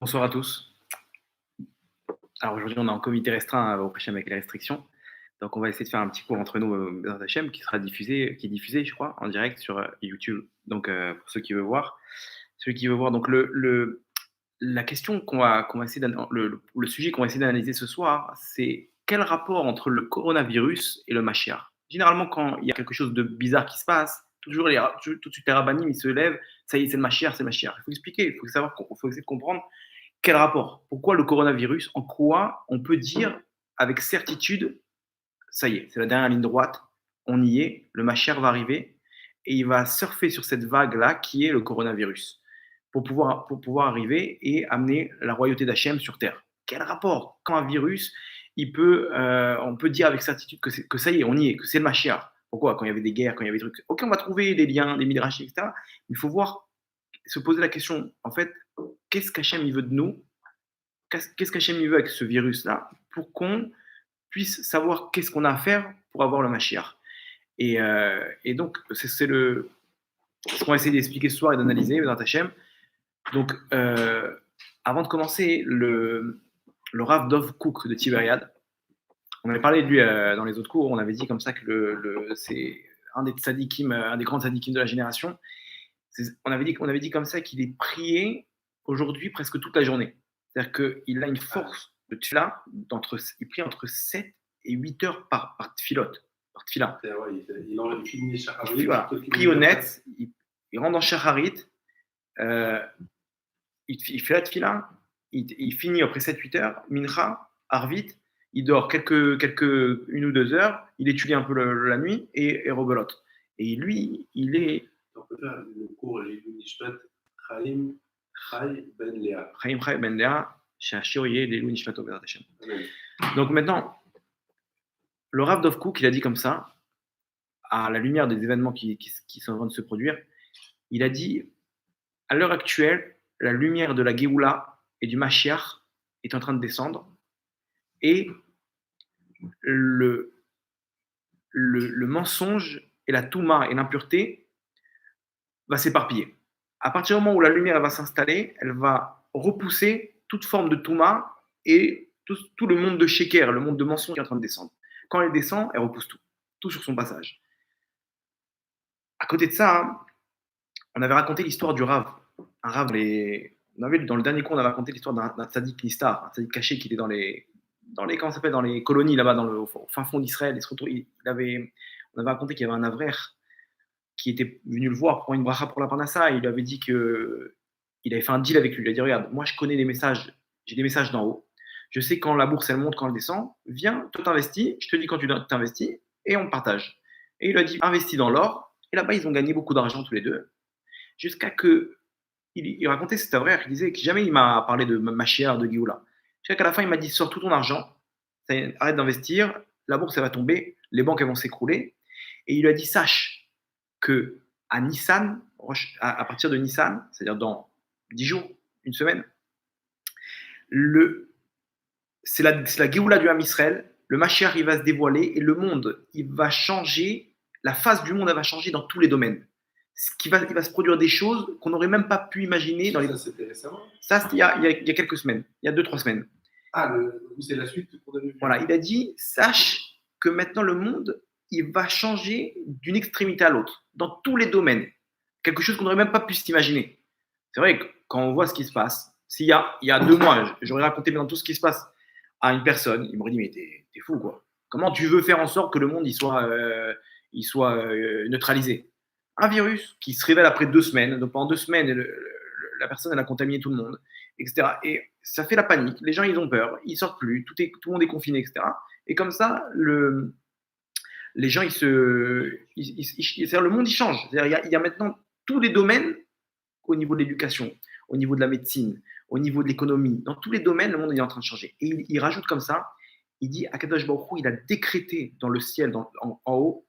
Bonsoir à tous. Alors aujourd'hui, on est en comité restreint au Prichem avec les restrictions. Donc on va essayer de faire un petit cours entre nous, Bezrat Hachem, qui est diffusé, je crois, en direct sur YouTube. Donc pour ceux qui veulent voir. Ceux qui veulent voir. Donc la question qu'on va essayer le sujet qu'on va essayer d'analyser ce soir, c'est quel rapport entre le coronavirus et le Mashiach. Généralement, quand il y a quelque chose de bizarre qui se passe, toujours tout de suite les rabbinim, ils se lèvent, ça y est, c'est le Mashiach, c'est le Mashiach. Il faut expliquer, il faut essayer de comprendre quel rapport. Pourquoi le coronavirus. En quoi on peut dire avec certitude, ça y est, c'est la dernière ligne droite, on y est, le Mashiach va arriver et il va surfer sur cette vague-là qui est le coronavirus pour pouvoir arriver et amener la royauté d'Hachem sur Terre. Quel rapport? Quand un virus, on peut dire avec certitude que ça y est, on y est, que c'est le Mashiach. Pourquoi? Quand il y avait des guerres, quand il y avait des trucs. Ok, on va trouver des liens, des midrashim, etc. Mais il faut voir, se poser la question, en fait, qu'est-ce qu'Hachem il veut de nous? Qu'est-ce qu'Hachem il veut avec ce virus-là pour qu'on puisse savoir qu'est-ce qu'on a à faire pour avoir le Mashiach. Et donc, c'est ce qu'on va essayer d'expliquer ce soir et d'analyser dans Hachem. Donc, avant de commencer, le Rav Dov Kook de Tibériade, on avait parlé de lui dans les autres cours, on avait dit comme ça que c'est un des tzadikim, un des grands tzadikim de la génération. On avait dit comme ça qu'il est prié aujourd'hui presque toute la journée. C'est-à-dire qu'il a une force de tfila, il prie entre 7 et 8 heures par tfilote, par tfila. Ouais, il finit Il, voilà, il prie au net, il rentre dans Shacharit, il fait la tfila, il finit après 7-8 heures, mincha, arvit, il dort une ou deux heures, il étudie un peu la nuit et rebelote. Et lui, il est. On peut faire le cours Nishmat Chaim Ben Léa. Chaim Ben Léa, chez Ashioye, les Louis Nishmato Bezrat Hashem. Donc maintenant, le Rav Dov Kook, il a dit comme ça, à la lumière des événements qui sont en train de se produire, il a dit, à l'heure actuelle, la lumière de la Géoula et du Mashiach est en train de descendre, et le mensonge et la touma et l'impureté va s'éparpiller. À partir du moment où la lumière elle va s'installer, elle va repousser toute forme de touma et tout le monde de sheker, le monde de mensonge qui est en train de descendre. Quand elle descend, elle repousse tout sur son passage. À côté de ça, on avait raconté l'histoire du Rav. Un Rav, dans le dernier cours, on avait raconté l'histoire d'un tzaddik nistar, un tzaddik caché qui était dans les comment ça s'appelle, dans les colonies là-bas, au fin fond d'Israël. On avait raconté qu'il y avait un avrer qui était venu le voir pour une bracha pour la parnassa. Il lui avait dit que il avait fait un deal avec lui. Il a dit, regarde, moi je connais les messages, j'ai des messages d'en haut. Je sais quand la bourse elle monte, quand elle descend. Viens, toi t'investis, je te dis quand tu t'investis et on partage. Et il lui a dit, investis dans l'or. Et là-bas, ils ont gagné beaucoup d'argent tous les deux. Jusqu'à que il racontait cet avrer, il disait que jamais il m'a parlé de Mashiach, de Géoula. Jusqu'à qu'à la fin, il m'a dit, sors tout ton argent, arrête d'investir, la bourse elle va tomber, les banques elles vont s'écrouler. Et il lui a dit, sache que à Nissan, à partir de Nissan, c'est-à-dire dans 10 jours, une semaine, c'est la Géoula du Ham Israël, le Mashiach il va se dévoiler et le monde, il va changer, la face du monde elle va changer dans tous les domaines. Il va se produire des choses qu'on n'aurait même pas pu imaginer dans les. Ça, c'était récemment. Ça, c'était il y a quelques semaines, il y a 2-3 semaines. Ah, c'est la suite qu'on avait vu. Voilà, il a dit, sache que maintenant le monde, il va changer d'une extrémité à l'autre, dans tous les domaines. Quelque chose qu'on n'aurait même pas pu s'imaginer. C'est vrai que quand on voit ce qui se passe, il y a 2 mois, j'aurais raconté maintenant tout ce qui se passe à une personne, il m'aurait dit, mais t'es fou, quoi. Comment tu veux faire en sorte que le monde il soit neutralisé? Un virus qui se révèle après 2 semaines, donc pendant 2 semaines, la personne elle a contaminé tout le monde, etc. Et ça fait la panique, les gens ils ont peur, ils sortent plus, tout le monde est confiné, etc. Et comme ça, les gens c'est-à-dire le monde il change. C'est-à-dire, il y a maintenant tous les domaines au niveau de l'éducation, au niveau de la médecine, au niveau de l'économie, dans tous les domaines, le monde est en train de changer. Et il rajoute comme ça, il dit Akadosh Baruch Hu, il a décrété dans le ciel, en haut,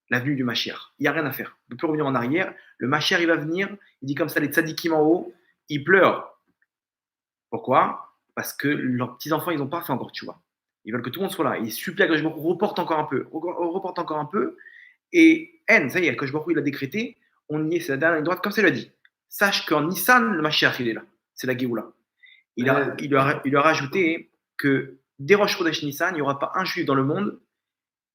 la venue du Mashiach. Il n'y a rien à faire. On ne peut plus revenir en arrière. Le Mashiach, il va venir. Il dit comme ça, les tzadikim en haut, ils pleurent. Pourquoi? Parce que leurs petits-enfants, ils n'ont pas fait encore, tu vois. Ils veulent que tout le monde soit là. Ils supplient à Akadosh Baruch Hu, reporte encore un peu. Et ça y est, Akadosh Baruch Hu, il a décrété, on y est, c'est la dernière ligne droite, comme ça il a dit. Sache qu'en Nissan, le Mashiach, il est là. C'est la Géoula. il a rajouté que dès Rosh Chodesh Nissan, il n'y aura pas un juif dans le monde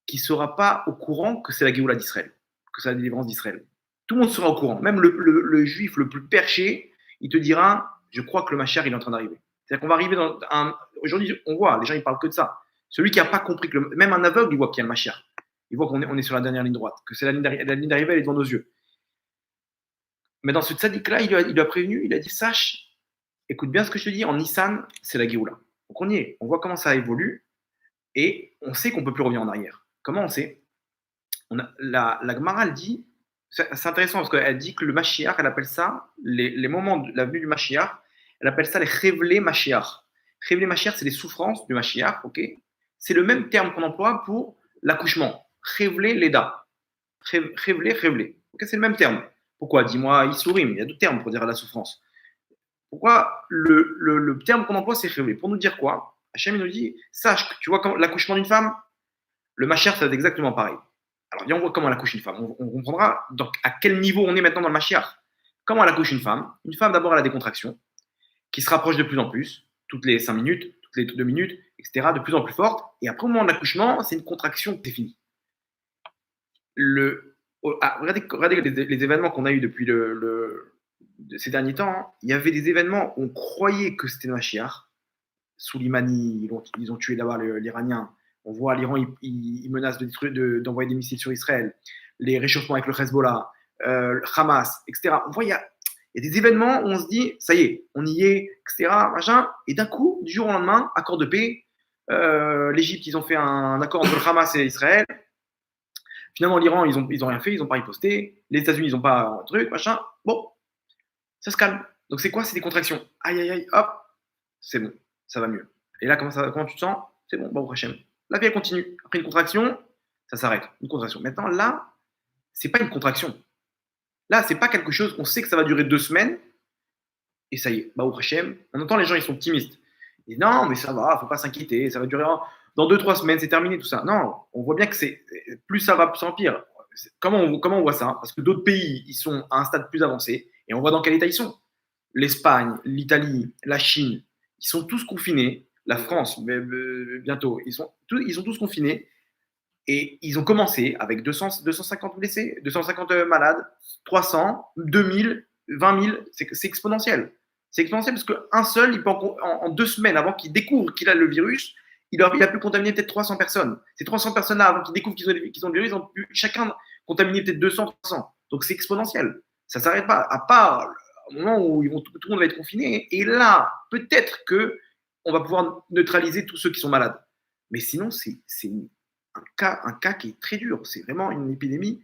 qui ne sera pas au courant que c'est la Géoula d'Israël, que c'est la délivrance d'Israël. Tout le monde sera au courant. Même le juif le plus perché, il te dira, je crois que le Mashiach, il est en train d'arriver. C'est-à-dire qu'on va arriver dans un... Aujourd'hui, on voit, les gens, ils parlent que de ça. Celui qui n'a pas compris que... Même un aveugle, il voit qu'il y a le Mashiach. Il voit qu'on est sur la dernière ligne droite, que c'est la ligne d'arrivée, elle est devant nos yeux. Mais dans ce tzaddik-là, il lui a prévenu, il a dit, sache, écoute bien ce que je te dis, en Nissan, c'est la Géoula. Donc on y est, on voit comment ça évolue, et on sait qu'on ne peut plus revenir en arrière. Comment on sait? La Gemara, elle dit, c'est intéressant parce qu'elle dit que le Mashiach, elle appelle ça, les moments de la venue du Mashiach, elle appelle ça les Chevlé Mashiach. Chevlé Mashiach, c'est les souffrances du Mashiach, ok? C'est le même terme qu'on emploie pour l'accouchement. Chevlé Leda. Chevlé. Ok, c'est le même terme. Pourquoi? Dis-moi, Issourim, il y a d'autres termes pour dire la souffrance. Pourquoi le terme qu'on emploie, c'est Chevlé? Pour nous dire quoi? Hachem nous dit, sache que tu vois l'accouchement d'une femme, le Mashiach, c'est exactement pareil. Alors, viens, on voit comment elle accouche une femme. On comprendra donc, à quel niveau on est maintenant dans le Mashiach. Comment elle accouche une femme? Une femme, d'abord, elle a des contractions qui se rapprochent de plus en plus, toutes les 5 minutes, toutes les 2 minutes, etc., de plus en plus fortes. Et après, au moment de l'accouchement, c'est une contraction définie. Regardez les événements qu'on a eus depuis ces derniers temps. Hein. Il y avait des événements où on croyait que c'était le Mashiach. Souleymani, ils ont tué d'abord l'Iranien. On voit l'Iran, il menace d'envoyer des missiles sur Israël. Les réchauffements avec le Hezbollah, le Hamas, etc. On voit, il y a des événements où on se dit, ça y est, on y est, etc. Machin, et d'un coup, du jour au lendemain, accord de paix. L'Égypte, ils ont fait un accord entre le Hamas et Israël. Finalement, l'Iran, ils ont rien fait, ils n'ont pas riposté. Les États-Unis, ils n'ont pas un truc, machin. Bon, ça se calme. Donc c'est quoi? C'est des contractions. Aïe, hop, c'est bon, ça va mieux. Et là, comment tu te sens? C'est bon, bon, Hachem. La vie, elle continue. Après une contraction, ça s'arrête. Une contraction. Maintenant, là, c'est pas une contraction. Là, c'est pas quelque chose, on sait que ça va durer 2 semaines, et ça y est, Baruch Hashem. On entend les gens, ils sont optimistes. Ils disent non, mais ça va, faut pas s'inquiéter, ça va durer dans 2-3 semaines, c'est terminé, tout ça. Non, on voit bien que plus ça va, plus ça empire. Comment on voit ça? Parce que d'autres pays, ils sont à un stade plus avancé, et on voit dans quel état ils sont. L'Espagne, l'Italie, la Chine, ils sont tous confinés. La France, bientôt, ils sont tous confinés. Et ils ont commencé avec 250 blessés, 250 malades, 300, 2000, 20 000. C'est exponentiel. C'est exponentiel parce qu'un seul, il peut en 2 semaines, avant qu'il découvre qu'il a le virus, il a pu contaminer peut-être 300 personnes. Ces 300 personnes-là, avant qu'ils découvrent qu'ils ont le virus, ils ont pu chacun contaminer peut-être 200, 300. Donc c'est exponentiel. Ça ne s'arrête pas, à part au moment où tout le monde va être confiné. Et là, peut-être qu'on va pouvoir neutraliser tous ceux qui sont malades. Mais sinon, c'est un cas qui est très dur. C'est vraiment une épidémie.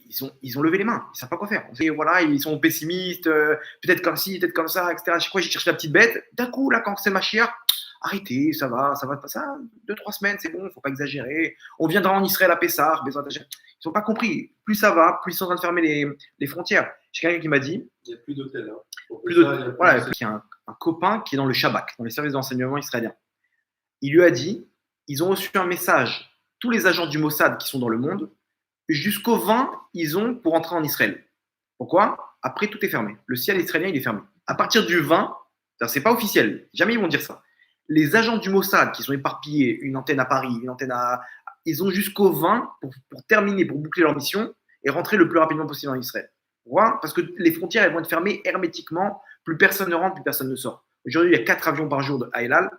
Ils ont levé les mains. Ils ne savent pas quoi faire. Voilà, ils sont pessimistes, peut-être comme ci, peut-être comme ça, etc. À chaque fois, ils cherchent la petite bête. D'un coup, là, quand c'est ma chère, arrêtez, ça va passer 2-3 semaines, c'est bon, il ne faut pas exagérer. On viendra en Israël à Pessah. Ils n'ont pas compris. Plus ça va, plus ils sont en train de fermer les frontières. J'ai quelqu'un qui m'a dit. Il n'y a plus d'hôtel. Hein. Voilà, il y a un copain qui est dans le Shabak, dans les services d'enseignement israéliens. Il lui a dit, ils ont reçu un message, tous les agents du Mossad qui sont dans le monde, jusqu'au 20, ils ont pour entrer en Israël. Pourquoi? Après, tout est fermé. Le ciel israélien, il est fermé. À partir du 20, c'est pas officiel, jamais ils vont dire ça. Les agents du Mossad qui sont éparpillés, une antenne à Paris, une antenne ils ont jusqu'au 20 pour terminer, pour boucler leur mission et rentrer le plus rapidement possible en Israël. Pourquoi? Parce que les frontières, elles vont être fermées hermétiquement, plus personne ne rentre, plus personne ne sort. Aujourd'hui, il y a 4 avions par jour à El Al,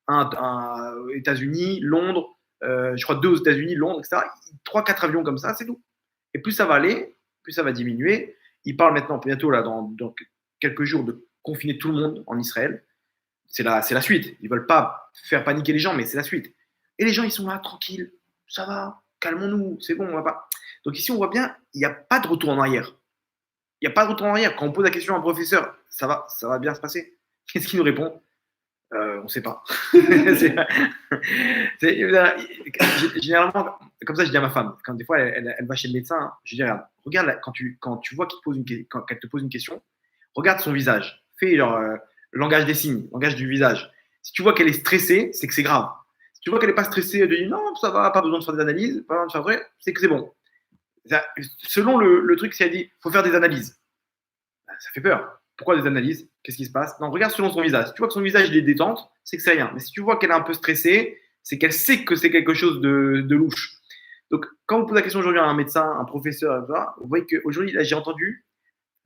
un aux États-Unis, Londres, je crois 2 aux États-Unis, Londres, etc. 3-4 avions comme ça, c'est tout. Et plus ça va aller, plus ça va diminuer. Ils parlent maintenant, bientôt, là, dans quelques jours, de confiner tout le monde en Israël. C'est la suite. Ils ne veulent pas faire paniquer les gens, mais c'est la suite. Et les gens, ils sont là, tranquilles. Ça va, calmons-nous, c'est bon, on va pas. Donc ici, on voit bien, il n'y a pas de retour en arrière. Il n'y a pas de retour en arrière. Quand on pose la question à un professeur, ça va bien se passer. Qu'est-ce qu'il nous répond? On ne sait pas. Généralement, comme ça, je dis à ma femme, quand des fois elle va chez le médecin, je dis regarde quand tu vois qu'elle te pose une question, regarde son visage, fais le langage des signes, le langage du visage. Si tu vois qu'elle est stressée, c'est que c'est grave. Si tu vois qu'elle n'est pas stressée, elle te dit non, ça va, pas besoin de faire des analyses, pas besoin de faire vrai, c'est que c'est bon. Selon le truc, si elle dit faut faire des analyses, ça fait peur. Pourquoi des analyses? Qu'est-ce qui se passe? Non, regarde selon son visage. Si tu vois que son visage il est détente, c'est que c'est rien. Mais si tu vois qu'elle est un peu stressée, c'est qu'elle sait que c'est quelque chose de louche. Donc, quand vous posez la question aujourd'hui à un médecin, un professeur, etc., vous voyez qu'aujourd'hui, là, j'ai entendu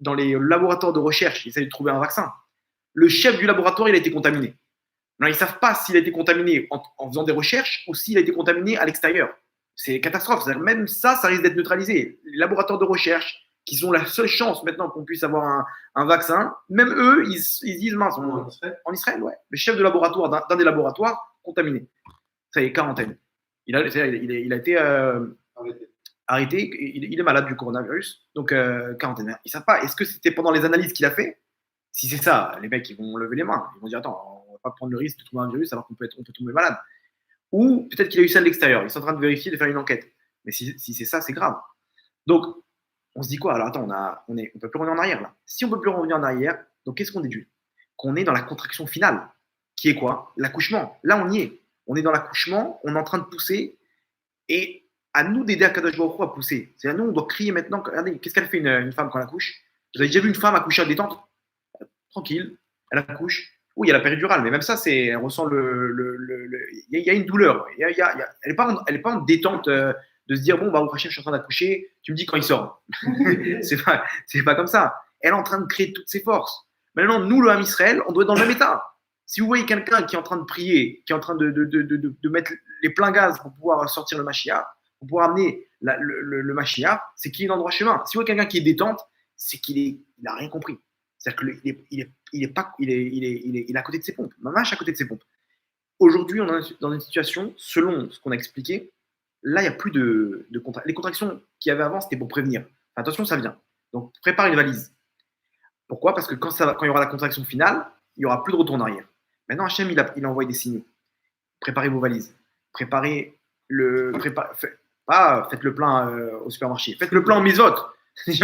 dans les laboratoires de recherche, ils essayent de trouver un vaccin. Le chef du laboratoire, il a été contaminé. Non, ils ne savent pas s'il a été contaminé en faisant des recherches ou s'il a été contaminé à l'extérieur. C'est catastrophe. Même ça risque d'être neutralisé. Les laboratoires de recherche, qui sont la seule chance maintenant qu'on puisse avoir un vaccin, même eux, ils disent mince, en Israël, ouais. Le chef de laboratoire d'un des laboratoires contaminé. Ça y est, quarantaine. Il a été arrêté. Il est malade du coronavirus, donc quarantaine. Ils ne savent pas. Est-ce que c'était pendant les analyses qu'il a fait? Si c'est ça, les mecs, ils vont lever les mains. Ils vont dire attends, on ne va pas prendre le risque de trouver un virus alors qu'on peut tomber malade. Ou peut-être qu'il a eu ça de l'extérieur. Ils sont en train de vérifier, de faire une enquête. Mais si c'est ça, c'est grave. Donc, on se dit quoi? Alors attends, on peut plus revenir en arrière là. Si on peut plus revenir en arrière, donc qu'est-ce qu'on déduit? Qu'on est dans la contraction finale, qui est quoi? L'accouchement. Là, on y est. On est dans l'accouchement, on est en train de pousser, et à nous d'aider Akadosh Baruch Hu à pousser. C'est-à-dire, nous, on doit crier maintenant. Regardez, qu'est-ce qu'elle fait une femme quand elle accouche? Vous avez déjà vu une femme accoucher à détente? Tranquille, elle accouche. Oui, il y a la péridurale, mais même ça, elle ressent il y a une douleur. Elle n'est pas en détente de se dire bon, bah, au prochain, je suis en train d'accoucher, tu me dis quand il sort. c'est pas comme ça. Elle est en train de créer toutes ses forces. Maintenant, nous, le Ham Israël, on doit être dans le même état. Si vous voyez quelqu'un qui est en train de prier, qui est en train de mettre les pleins gaz pour pouvoir sortir le Mashiach, pour pouvoir amener le Mashiach, c'est qu'il est dans le droit chemin. Si vous voyez quelqu'un qui est détente, c'est qu'il n'a rien compris. C'est-à-dire qu'il est à côté de ses pompes, mamache à côté de ses pompes. Aujourd'hui, on est dans une situation, selon ce qu'on a expliqué, là, il n'y a plus de contractions. Les contractions qu'il y avait avant, c'était pour prévenir. Enfin, attention, ça vient. Donc, prépare une valise. Pourquoi? Parce que quand il y aura la contraction finale, il n'y aura plus de retour en arrière. Maintenant, Hachem, il a envoyé des signaux. Préparez vos valises. Faites le plein au supermarché. Faites le plein en mitzvot. Faites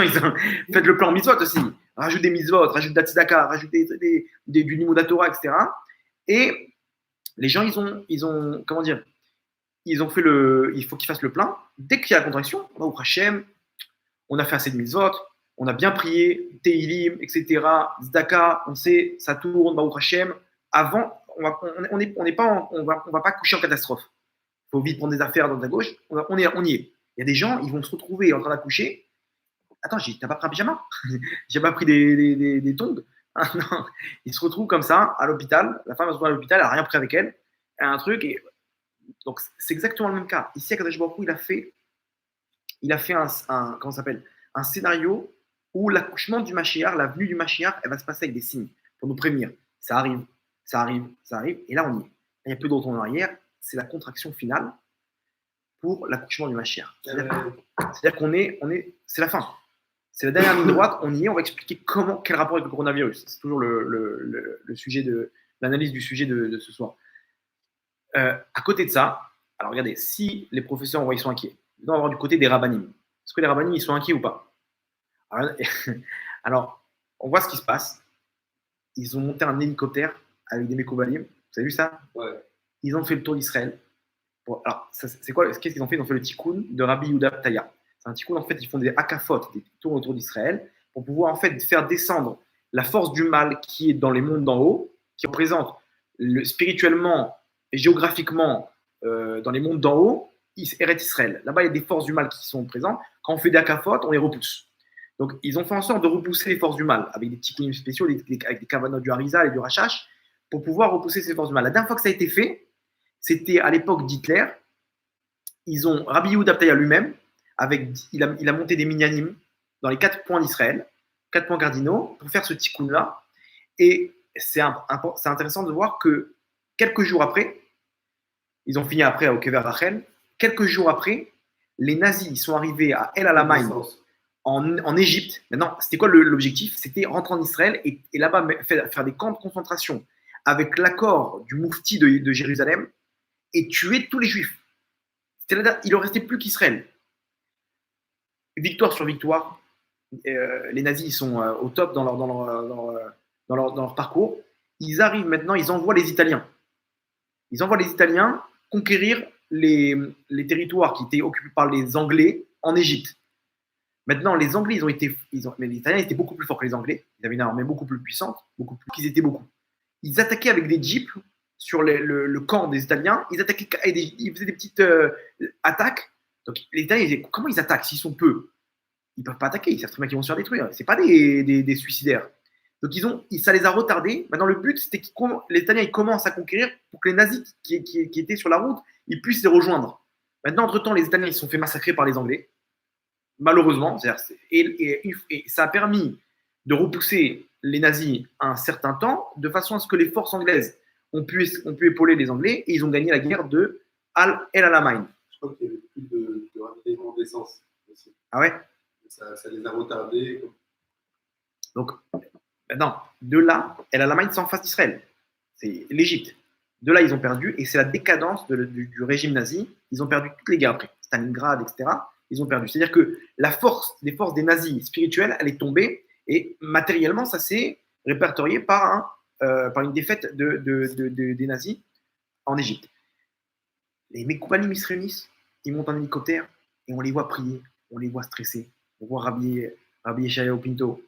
le plein en mitzvot aussi. Rajoute des mitzvot, rajoute de la tzedaka, rajoute du Limud Torah, etc. Et les gens, ils ont comment dire, ils ont fait il faut qu'ils fassent le plein. Dès qu'il y a la contraction, on va au Hachem, on a fait assez de mitzvot, on a bien prié, Teilim, etc. Tzedaka, on sait, ça tourne, Baruch Hashem. Avant, on va pas coucher en catastrophe. Il faut vite prendre des affaires dans ta gauche. On y est. Il y a des gens, ils vont se retrouver en train d'accoucher. Attends, t'as pas pris un pyjama? J'ai pas pris des tongs? Ah, non. Ils se retrouvent comme ça à l'hôpital. La femme va se retrouver à l'hôpital, elle n'a rien pris avec elle. Elle a un truc. Et... Donc, c'est exactement le même cas. Ici, Akadosh Baruch Hu, il a fait comment ça s'appelle? Un scénario où l'accouchement du Mashiach, la venue du Mashiach, elle va se passer avec des signes pour nous prévenir. Ça arrive. Et là, on y est. Il n'y a plus de retour en arrière. C'est la contraction finale pour l'accouchement du Mashiach. C'est-à-dire qu'on c'est la fin. C'est la dernière ligne droite. On y est. On va expliquer quel rapport avec le coronavirus. C'est toujours le sujet l'analyse du sujet de ce soir. À côté de ça, alors regardez, si les professeurs ils sont inquiets, ils doivent avoir du côté des rabbanim. Est-ce que les rabbanim ils sont inquiets ou pas? Alors, on voit ce qui se passe. Ils ont monté un hélicoptère avec des Mekoubalim. Vous avez vu ça? Ouais. Ils ont fait le tour d'Israël. Alors, c'est quoi? Qu'est-ce qu'ils ont fait? Ils ont fait le tikkun de Rabbi Yehuda Taya. C'est un tikkun, en fait, ils font des hakafot, des tours autour d'Israël, pour pouvoir en fait faire descendre la force du mal qui est dans les mondes d'en haut, qui représente spirituellement et géographiquement dans les mondes d'en haut, Eretz Israël. Là-bas, il y a des forces du mal qui sont présentes. Quand on fait des hakafot, on les repousse. Donc, ils ont fait en sorte de repousser les forces du mal avec des tikkunim spéciaux, avec des kavanot du Harizal et du Rachash, pour pouvoir repousser ces forces du mal. La dernière fois que ça a été fait, c'était à l'époque d'Hitler. Rabbi Yehuda Taya lui-même, il a monté des minyanim dans les 4 points d'Israël, 4 points cardinaux, pour faire ce tikkun-là. Et c'est intéressant de voir que quelques jours après, ils ont fini après au Kever Rachel, quelques jours après, les nazis sont arrivés à El Alamein en Égypte. Maintenant, c'était quoi l'objectif? C'était rentrer en Israël et là-bas faire des camps de concentration avec l'accord du moufti de Jérusalem et tuer tous les juifs. Il ne restait plus qu'Israël. Victoire sur victoire, les nazis ils sont au top dans leur parcours. Ils arrivent maintenant, ils envoient les Italiens. Ils envoient les Italiens conquérir les territoires qui étaient occupés par les Anglais en Égypte. Maintenant, les Anglais, mais les Italiens étaient beaucoup plus forts que les Anglais. Ils avaient une armée beaucoup plus puissante, beaucoup plus qu'ils étaient beaucoup. Ils attaquaient avec des jeeps sur le camp des Italiens. Ils attaquaient, ils faisaient des petites attaques. Donc les Italiens, ils disaient, comment ils attaquent s'ils sont peu? Ils peuvent pas attaquer. Ils savent très bien qu'ils vont se faire détruire. C'est pas des suicidaires. Donc ça les a retardés. Maintenant, le but, c'était que les Italiens ils commencent à conquérir pour que les nazis qui étaient sur la route, ils puissent les rejoindre. Maintenant, entre-temps, les Italiens ils se sont fait massacrer par les Anglais. Malheureusement, et ça a permis de repousser les nazis un certain temps, de façon à ce que les forces anglaises ont pu épauler les Anglais, et ils ont gagné la guerre de Al El Alamein. Je crois qu'il y avait plus de ravitaillement d'essence aussi. Ah ouais? Ça les a retardés. Donc, maintenant, de là, El Alamein, c'est en face d'Israël. C'est l'Égypte. De là, ils ont perdu, et c'est la décadence du régime nazi. Ils ont perdu toutes les guerres après, Stalingrad, etc. Ils ont perdu. C'est-à-dire que les forces des nazis spirituelles, elle est tombée, et matériellement, ça s'est répertorié par une défaite des nazis en Égypte. Les Mekoubanim, ils se réunissent, ils montent en hélicoptère, et on les voit prier, on les voit stresser. On voit Rabbi Yeshayahu Pinto,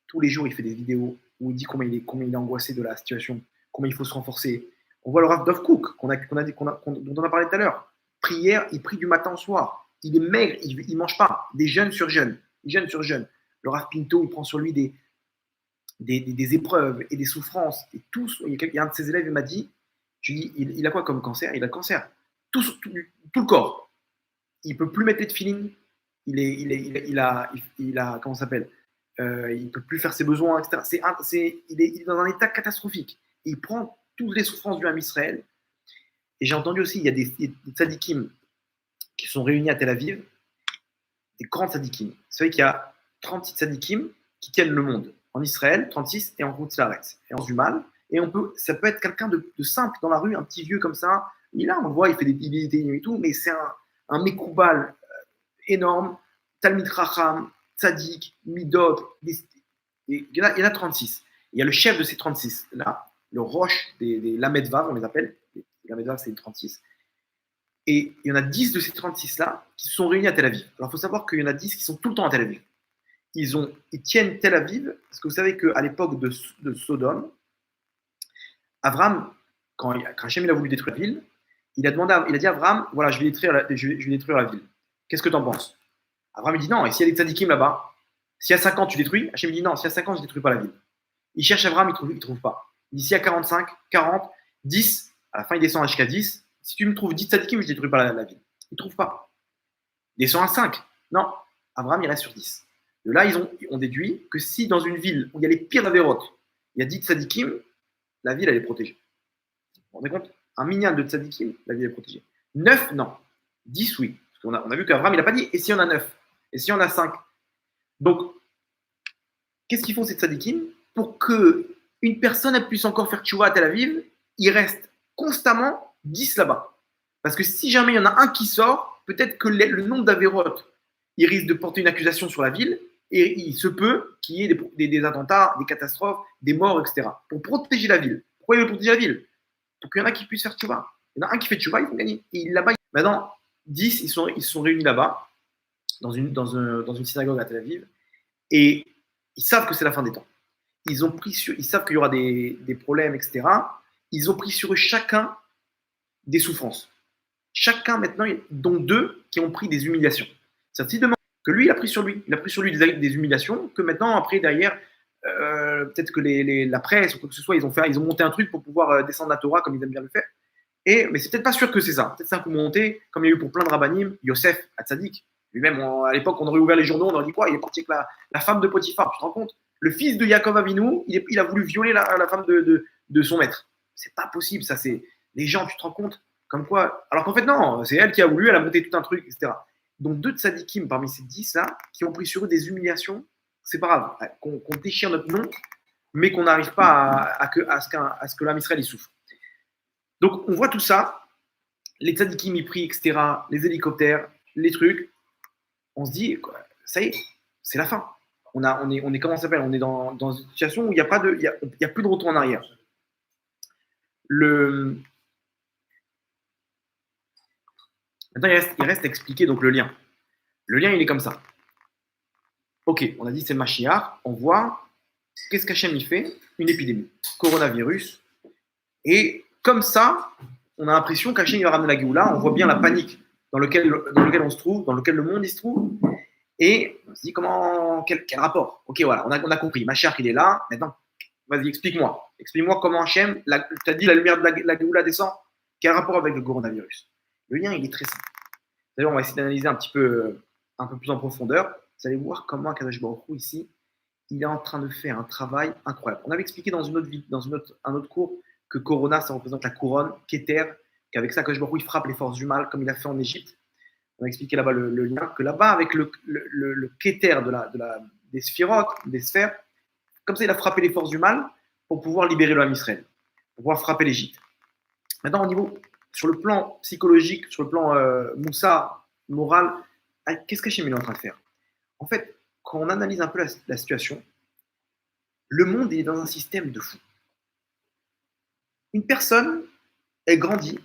tous les jours, il fait des vidéos où il dit combien il est angoissé de la situation, combien il faut se renforcer. On voit le Rav Dov Cook, dont on a parlé tout à l'heure. Prière, il prie du matin au soir. Il est maigre, il ne mange pas. Des jeunes sur jeunes. Le Rav Pinto, il prend sur lui des épreuves et des souffrances. Et tous, il y a un de ses élèves, il m'a dit, je lui dis, il a quoi comme cancer? Il a le cancer. Tout le corps. Il ne peut plus mettre les tefilines. Il a comment ça s'appelle? Il ne peut plus faire ses besoins, etc. Il est dans un état catastrophique. Et il prend toutes les souffrances du Ham Israël. Et j'ai entendu aussi, il y a des tzadikim qui sont réunis à Tel Aviv, des grands tzadikim. Vous savez qu'il y a 36 tzadikim qui tiennent le monde. En Israël, 36, et en Route Laretz, et en Zumal. Et ça peut être quelqu'un de simple dans la rue, un petit vieux comme ça. On le voit, il fait des divinités et tout, mais c'est un Mekoubal énorme, Talmid Racham, Tzadik, Midot. Il y en a 36. Il y a le chef de ces 36 là, le Roche des Lamed Vav, on les appelle. Les Lamed Vav, c'est les 36. Et il y en a 10 de ces 36-là qui se sont réunis à Tel Aviv. Alors, il faut savoir qu'il y en a 10 qui sont tout le temps à Tel Aviv. Ils tiennent Tel Aviv, parce que vous savez qu'à l'époque de Sodome, Avram, quand Hachem a voulu détruire la ville, il a dit à Avram, voilà, je vais détruire la ville. Qu'est-ce que tu en penses? Avram, il dit non, et s'il y a des tzadikim là-bas, s'il y a 50, tu détruis? Hachem dit non, s'il y a 50, je ne détruis pas la ville. Il cherche Avram, il ne trouve pas. Il dit s'il y a 45, 40, 10, à la fin, il descend jusqu'à 10. Si tu me trouves 10 tzadikim, je ne détruis pas la ville. Il ne trouve pas. Il descend à 5. Non, Avram, il reste sur 10. De là, on déduit que si dans une ville où il y a les pires avérotes, il y a 10 tzadikim, la ville, elle est protégée. Vous vous rendez compte? Un minyan de tzadikim, la ville est protégée. 9, non. 10, oui. Parce qu'on a vu qu'Avram, il n'a pas dit, et si on a 9? Et si on a 5? Donc, qu'est-ce qu'ils font ces tzadikim? Pour qu'une personne puisse encore faire tchouva à Tel Aviv, il reste constamment 10 là-bas. Parce que si jamais il y en a un qui sort, peut-être que le nombre d'avérotes, il risque de porter une accusation sur la ville, et il se peut qu'il y ait des attentats, des catastrophes, des morts, etc. Pour protéger la ville. Pourquoi il veut protéger la ville? Pour qu'il y en a qui puissent faire tchouva. Il y en a un qui fait tchouva, ils vont gagner. Et là-bas, maintenant, 10, ils se sont réunis là-bas, dans une synagogue à Tel Aviv, et ils savent que c'est la fin des temps. Ils savent qu'il y aura des problèmes, etc. Ils ont pris sur eux chacun des souffrances. Chacun maintenant, dont 2 qui ont pris des humiliations. C'est-à-dire que lui, il a pris sur lui des humiliations, que maintenant, après, derrière, peut-être que la presse ou quoi que ce soit, ils ont monté un truc pour pouvoir descendre la Torah comme ils aiment bien le faire. Mais c'est peut-être pas sûr que c'est ça. Peut-être c'est un coup monté, comme il y a eu pour plein de rabbanim, Yosef Hatzadik. Lui-même, à l'époque, on aurait ouvert les journaux, on aurait dit quoi? Il est parti avec la femme de Potiphar, tu te rends compte? Le fils de Yaakov Avinu, il a voulu violer la femme de son maître. C'est pas possible, ça. C'est les gens, tu te rends compte? Comme quoi? Alors qu'en fait, non, c'est elle qui a voulu, elle a monté tout un truc, etc. Donc 2 tzadikim parmi ces 10-là, qui ont pris sur eux des humiliations, c'est pas grave, qu'on déchire notre nom, mais qu'on n'arrive pas à ce que l'âme Israël y souffre. Donc on voit tout ça, les tzadikim y prient, etc., les hélicoptères, les trucs, on se dit, quoi, ça y est, c'est la fin. On est comment ça s'appelle? On est dans une situation où il n'y a plus de retour en arrière. Maintenant, il reste à expliquer donc le lien. Le lien, il est comme ça. Ok, on a dit c'est le Mashiach. On voit qu'est-ce qu'Hachem il fait? Une épidémie, coronavirus. Et comme ça, on a l'impression qu'Hachem il va ramener la Géoula. On voit bien la panique dans lequel on se trouve, dans lequel le monde il se trouve. Et on se dit quel rapport? Ok, voilà, on a compris. Mashiach il est là. Maintenant, vas-y, explique-moi. Explique-moi comment Hachem, tu as dit la lumière de la Géoula descend. Quel rapport avec le coronavirus? Le lien, il est très simple. D'ailleurs, on va essayer d'analyser un peu plus en profondeur. Vous allez voir comment Kadosh Baruch Hu, ici, il est en train de faire un travail incroyable. On avait expliqué dans un autre cours que Corona, ça représente la couronne, Keter, qu'avec ça, Kadosh Baruch Hu, il frappe les forces du mal, comme il a fait en Égypte. On a expliqué là-bas le lien, que là-bas, avec le Keter des sphirotes, des sphères, comme ça, il a frappé les forces du mal pour pouvoir libérer le Ham Israël, pour pouvoir frapper l'Égypte. Maintenant, sur le plan psychologique, sur le plan moussa, moral, qu'est-ce qu'Hachem est en train de faire? En fait, quand on analyse un peu la situation, le monde est dans un système de fou. Une personne, elle grandit,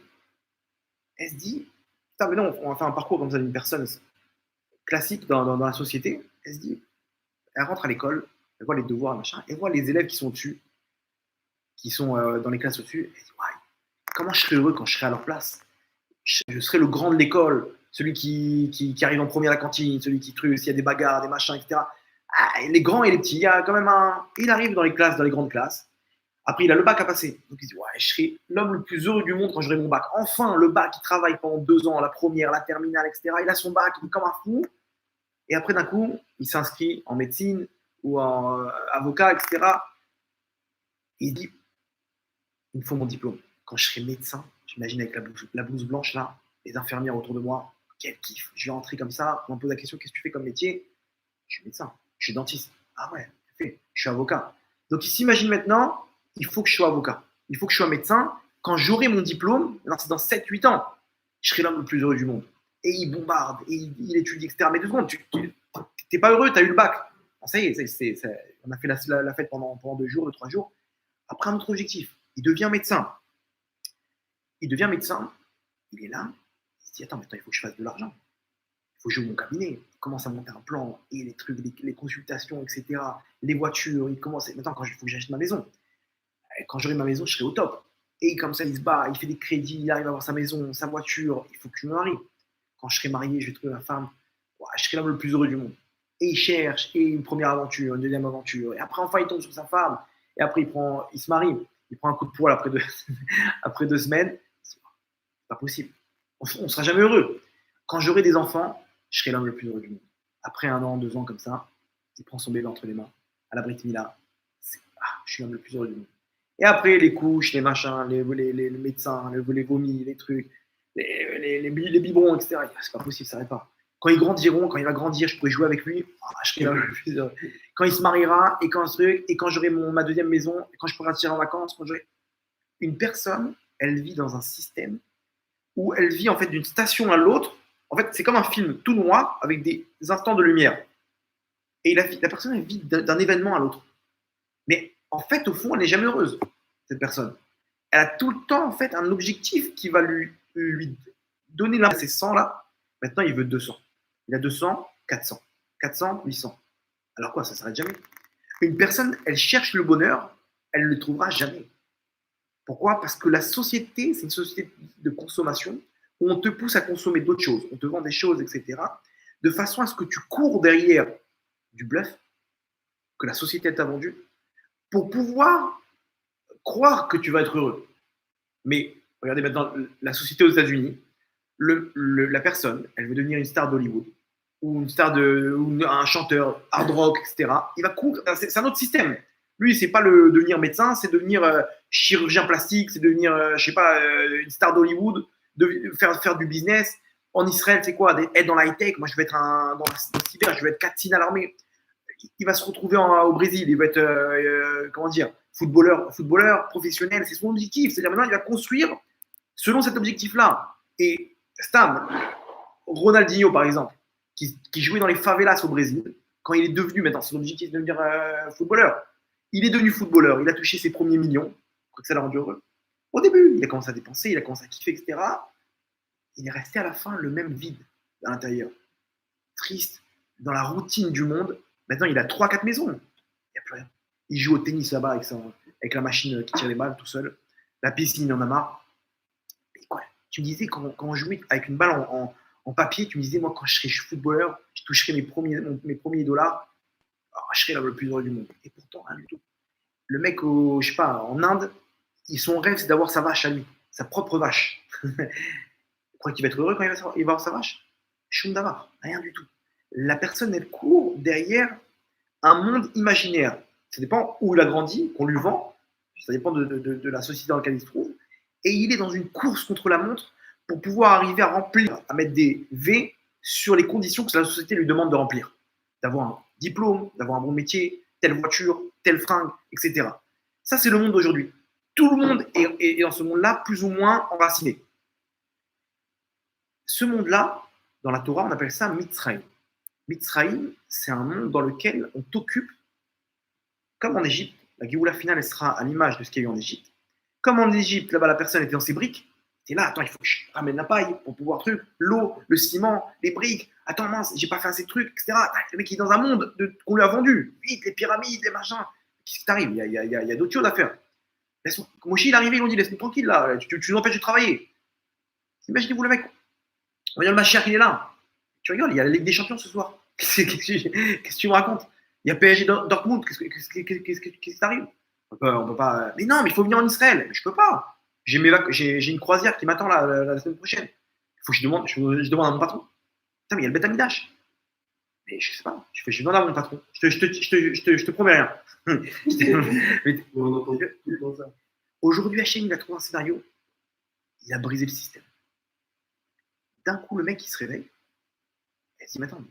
elle se dit, putain, mais non, on va faire un parcours comme ça d'une personne classique dans la société, elle se dit, elle rentre à l'école, elle voit les devoirs, machin, elle voit les élèves qui sont au-dessus, qui sont dans les classes au-dessus, elle se dit, ouais, comment je serais heureux quand je serais à leur place? Je serais le grand de l'école, celui qui arrive en premier à la cantine, celui qui true s'il y a des bagarres, des machins, etc. Ah, les grands et les petits, il y a quand même il arrive dans les grandes classes. Après, il a le bac à passer. Donc, il dit, ouais, je serai l'homme le plus heureux du monde quand j'aurai mon bac. Enfin, le bac, il travaille pendant 2 ans, la première, la terminale, etc. Il a son bac, il est comme un fou. Et après, d'un coup, il s'inscrit en médecine ou en avocat, etc. Et il dit, il me faut mon diplôme. Quand je serai médecin, j'imagine avec la blouse blanche là, les infirmières autour de moi, quel kiff. Je vais rentrer comme ça, on me pose la question, qu'est-ce que tu fais comme métier? Je suis médecin, je suis dentiste. Ah ouais, je suis avocat. Donc il s'imagine maintenant, il faut que je sois avocat, il faut que je sois médecin. Quand j'aurai mon diplôme, c'est dans 7-8 ans, je serai l'homme le plus heureux du monde. Et il bombarde, et il étudie, etc. Mais 2 secondes, tu n'es pas heureux, tu as eu le bac. Bon, ça y est, on a fait la fête pendant 2 jours, 3 jours. Après, un autre objectif, il devient médecin. Il devient médecin, il est là, il se dit, attends, maintenant il faut que je fasse de l'argent. Il faut que j'ouvre mon cabinet, il commence à monter un plan, et les trucs, les consultations, etc., les voitures, il commence, maintenant il faut que j'achète ma maison. Quand j'aurai ma maison, je serai au top. Et comme ça, il se bat, il fait des crédits, il arrive à avoir sa maison, sa voiture, il faut que je me marie. Quand je serai marié, je vais trouver ma femme, je serai l'homme le plus heureux du monde. Et il cherche, et une première aventure, une deuxième aventure, et après enfin il tombe sur sa femme, et après il se marie, il prend un coup de poil après 2 semaines. C'est pas possible. On ne sera jamais heureux. Quand j'aurai des enfants, je serai l'homme le plus heureux du monde. Après 1 an, 2 ans comme ça, il prend son bébé entre les mains, à la Brit Mila. Je suis l'homme le plus heureux du monde. Et après, les couches, les machins, les médecins, les vomis, les trucs, les biberons, etc. C'est pas possible, ça n'arrête pas. Quand il va grandir, je pourrai jouer avec lui. Je serai l'homme le plus heureux. Quand il se mariera, et quand j'aurai ma deuxième maison, et quand je pourrai partir en vacances, une personne, elle vit dans un système où elle vit en fait d'une station à l'autre. En fait, c'est comme un film tout noir avec des instants de lumière. Et la personne, elle vit d'un événement à l'autre. Mais en fait, au fond, elle n'est jamais heureuse, cette personne. Elle a tout le temps en fait un objectif qui va lui donner là, ces 100 là. Maintenant, il veut 200. Il a 200, 400. 400, 800. Alors quoi, ça ne s'arrête jamais. Une personne, elle cherche le bonheur, elle ne le trouvera jamais. Pourquoi? Parce que la société, c'est une société de consommation où on te pousse à consommer d'autres choses. On te vend des choses, etc. De façon à ce que tu cours derrière du bluff que la société t'a vendu pour pouvoir croire que tu vas être heureux. Mais regardez maintenant la société aux États-Unis, la personne, elle veut devenir une star d'Hollywood ou ou un chanteur hard rock, etc. Il va courir, c'est un autre système. Lui, c'est pas devenir médecin, c'est devenir chirurgien plastique, c'est devenir, une star d'Hollywood, faire du business. En Israël, c'est quoi? Être dans la high-tech. Moi, je vais être dans le cyber, je vais être Katsine à l'armée. Il va se retrouver au Brésil, il va être, footballeur professionnel. C'est son objectif. C'est-à-dire maintenant, il va construire selon cet objectif-là. Et Stam, Ronaldinho, par exemple, qui jouait dans les favelas au Brésil, quand il est devenu, maintenant, son objectif de devenir footballeur. Il est devenu footballeur, il a touché ses premiers millions, je crois que ça l'a rendu heureux. Au début, il a commencé à dépenser, il a commencé à kiffer, etc. Il est resté à la fin le même vide à l'intérieur. Triste, dans la routine du monde, Maintenant, il a 3-4 maisons. Il n'y a plus rien. Il joue au tennis là-bas avec la machine qui tire les balles tout seul. La piscine, il en a marre. Et quoi, tu me disais, quand on jouait avec une balle en papier, tu me disais, moi, quand je serais footballeur, je toucherais mes premiers dollars, alors, je serais là le plus heureux du monde. Et pourtant, rien du tout. Le mec, je sais pas, en Inde, son rêve, c'est d'avoir sa vache à lui, sa propre vache. Tu crois qu'il va être heureux quand il va avoir sa vache? Choum d'avoir, rien du tout. La personne, elle court derrière un monde imaginaire. Ça dépend où il a grandi, qu'on lui vend, ça dépend de la société dans laquelle il se trouve. Et il est dans une course contre la montre pour pouvoir arriver à remplir, à mettre des V sur les conditions que la société lui demande de remplir. D'avoir un diplôme, d'avoir un bon métier, telle voiture, telle fringue, etc. Ça, c'est le monde d'aujourd'hui. Tout le monde est dans ce monde-là plus ou moins enraciné. Ce monde-là, dans la Torah, on appelle ça Mitzrayim. Mitzrayim, c'est un monde dans lequel on t'occupe, comme en Égypte. La Géoula finale, elle sera à l'image de ce qu'il y a eu en Égypte. Comme en Égypte, là-bas, la personne était dans ses briques. T'es là, attends, il faut que je ramène la paille pour pouvoir truc, l'eau, le ciment, les briques. Attends, mince, j'ai pas fait assez de trucs, etc. Le mec, il est dans un monde qu'on lui a vendu. Vite, les pyramides, les machins. Qu'est-ce qui t'arrive? Il y a d'autres choses à faire. Moshe, il est arrivé, ils l'ont dit, laisse-nous tranquille, là. Tu nous empêches de travailler. Imaginez-vous le mec. Regarde le Mashiach, il est là. Tu rigoles, il y a la Ligue des Champions ce soir. Qu'est-ce que tu me racontes? Il y a PSG Dortmund, qu'est-ce qui t'arrive? On peut pas. Mais non, mais il faut venir en Israël. Mais je peux pas. J'ai une croisière qui m'attend la semaine prochaine. Il faut que je demande à mon patron. Putain, mais il y a le Beth Amidash. Mais je sais pas. Je demande à mon patron. Je te promets rien. Aujourd'hui, Hachem, il a trouvé un scénario. Il a brisé le système. D'un coup, le mec, il se réveille. Il se dit, mais attends,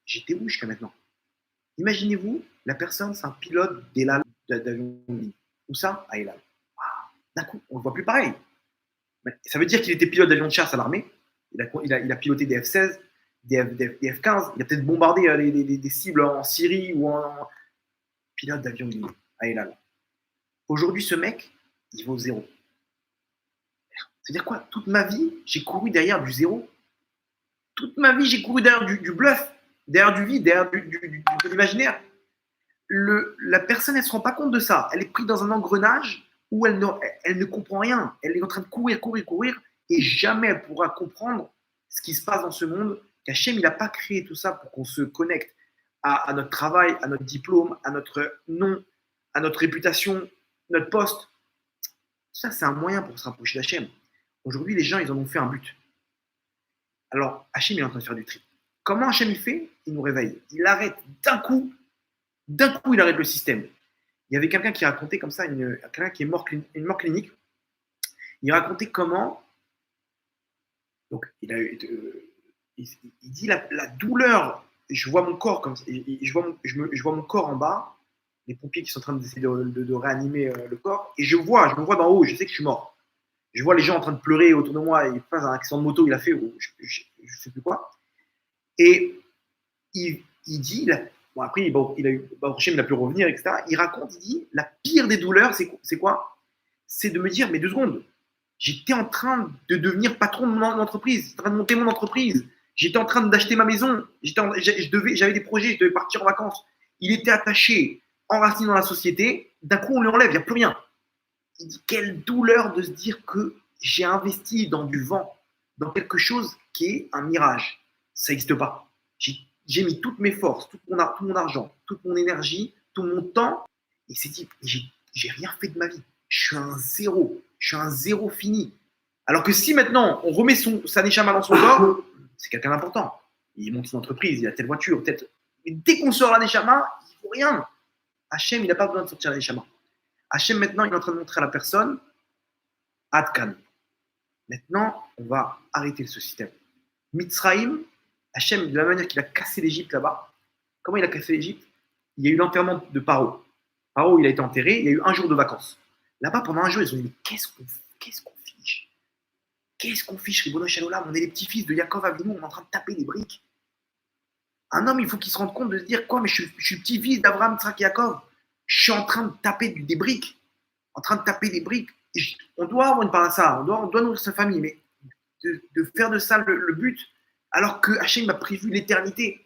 j'étais où jusqu'à maintenant? Imaginez-vous, la personne, c'est un pilote d'avion de ligne. Où ça? À Elal. D'un coup, on ne le voit plus pareil. Ça veut dire qu'il était pilote d'avion de chasse à l'armée. Il a piloté des F-16, des F-15. Il a peut-être bombardé des cibles en Syrie ou en pilote d'avion de ligne à Elal. Aujourd'hui, ce mec, il vaut 0. C'est-à-dire quoi? Toute ma vie, j'ai couru derrière du 0. Toute ma vie, j'ai couru derrière du bluff, derrière du vide, derrière de l'imaginaire. La personne, elle ne se rend pas compte de ça. Elle est prise dans un engrenage où elle ne comprend rien. Elle est en train de courir, et jamais elle pourra comprendre ce qui se passe dans ce monde. Qu'Hachem, il n'a pas créé tout ça pour qu'on se connecte à notre travail, à notre diplôme, à notre nom, à notre réputation, notre poste. Ça, c'est un moyen pour se rapprocher d'Hachem. Aujourd'hui, les gens, ils en ont fait un but. Alors, Hachem, il est en train de faire du tri. Comment Hachem, il fait? Il nous réveille. Il arrête d'un coup, il arrête le système. Il y avait quelqu'un qui racontait comme ça, quelqu'un qui est mort clinique. Il racontait comment, donc il dit la douleur, je vois mon corps comme ça, je vois mon corps en bas, les pompiers qui sont en train d'essayer de réanimer le corps, et je me vois d'en haut, je sais que je suis mort. Je vois les gens en train de pleurer autour de moi, il passe un accident de moto, il a fait, je ne sais plus quoi. Et il dit, bon, après, il a pu revenir, etc. Il raconte, il dit, la pire des douleurs, c'est quoi? C'est de me dire, mais 2 secondes, j'étais en train de devenir patron de mon entreprise, j'étais en train de monter mon entreprise, j'étais en train d'acheter ma maison, j'avais des projets, je devais partir en vacances. Il était attaché, enraciné dans la société, d'un coup, on lui enlève, il n'y a plus rien. Il dit, quelle douleur de se dire que j'ai investi dans du vent, dans quelque chose qui est un mirage. Ça n'existe pas. J'ai mis toutes mes forces, tout mon argent, toute mon énergie, tout mon temps, et il s'est dit, j'ai rien fait de ma vie. Je suis un zéro fini. Alors que si maintenant, on remet sa neshama dans son corps, c'est quelqu'un d'important. Il monte une entreprise, il a telle voiture, peut-être. Mais dès qu'on sort la neshama, il ne faut rien. Hachem, il n'a pas besoin de sortir la neshama. Hachem, maintenant, il est en train de montrer à la personne, Adkan. Maintenant, on va arrêter ce système. Mitzrayim, Hachem, de la manière qu'il a cassé l'Égypte là-bas, comment il a cassé l'Égypte? Il y a eu l'enterrement de Paro. Paro, il a été enterré, il y a eu un jour de vacances. Là-bas, pendant un jour, ils ont dit, mais qu'est-ce qu'on fiche? Qu'est-ce qu'on fiche, Ribono Shalolam? On est les petits-fils de Yaakov Avinu, on est en train de taper des briques. Un homme, il faut qu'il se rende compte de se dire, quoi, mais je suis petit-fils d'Abraham, Yitzhak, Yaakov. Je suis en train de taper des briques. On doit avoir une part à ça, on doit nourrir sa famille, mais de faire de ça le but, alors que Hachem a prévu l'éternité.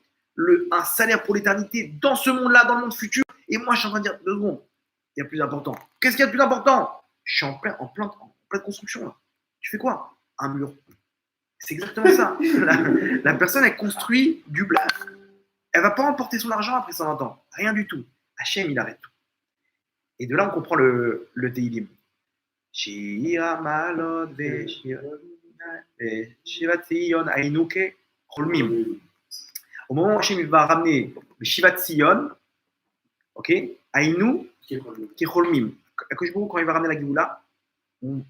un salaire pour l'éternité dans ce monde-là, dans le monde futur. Et moi, je suis en train de dire, 2 secondes, il y a plus important. Qu'est-ce qu'il y a de plus important? Je suis en pleine construction, là. Tu fais quoi? Un mur. C'est exactement ça. La personne, elle construit du bluff. Elle ne va pas emporter son argent après 120 ans. Rien du tout. Hachem, il arrête tout. Et de là, on comprend le Teilim. Shira malot Shivat Sion Ainuke Cholmim. Au moment où Hachem il va ramener le Shivat Sion, ok, Ainu Cholmim. Quand il va ramener la Géoula, on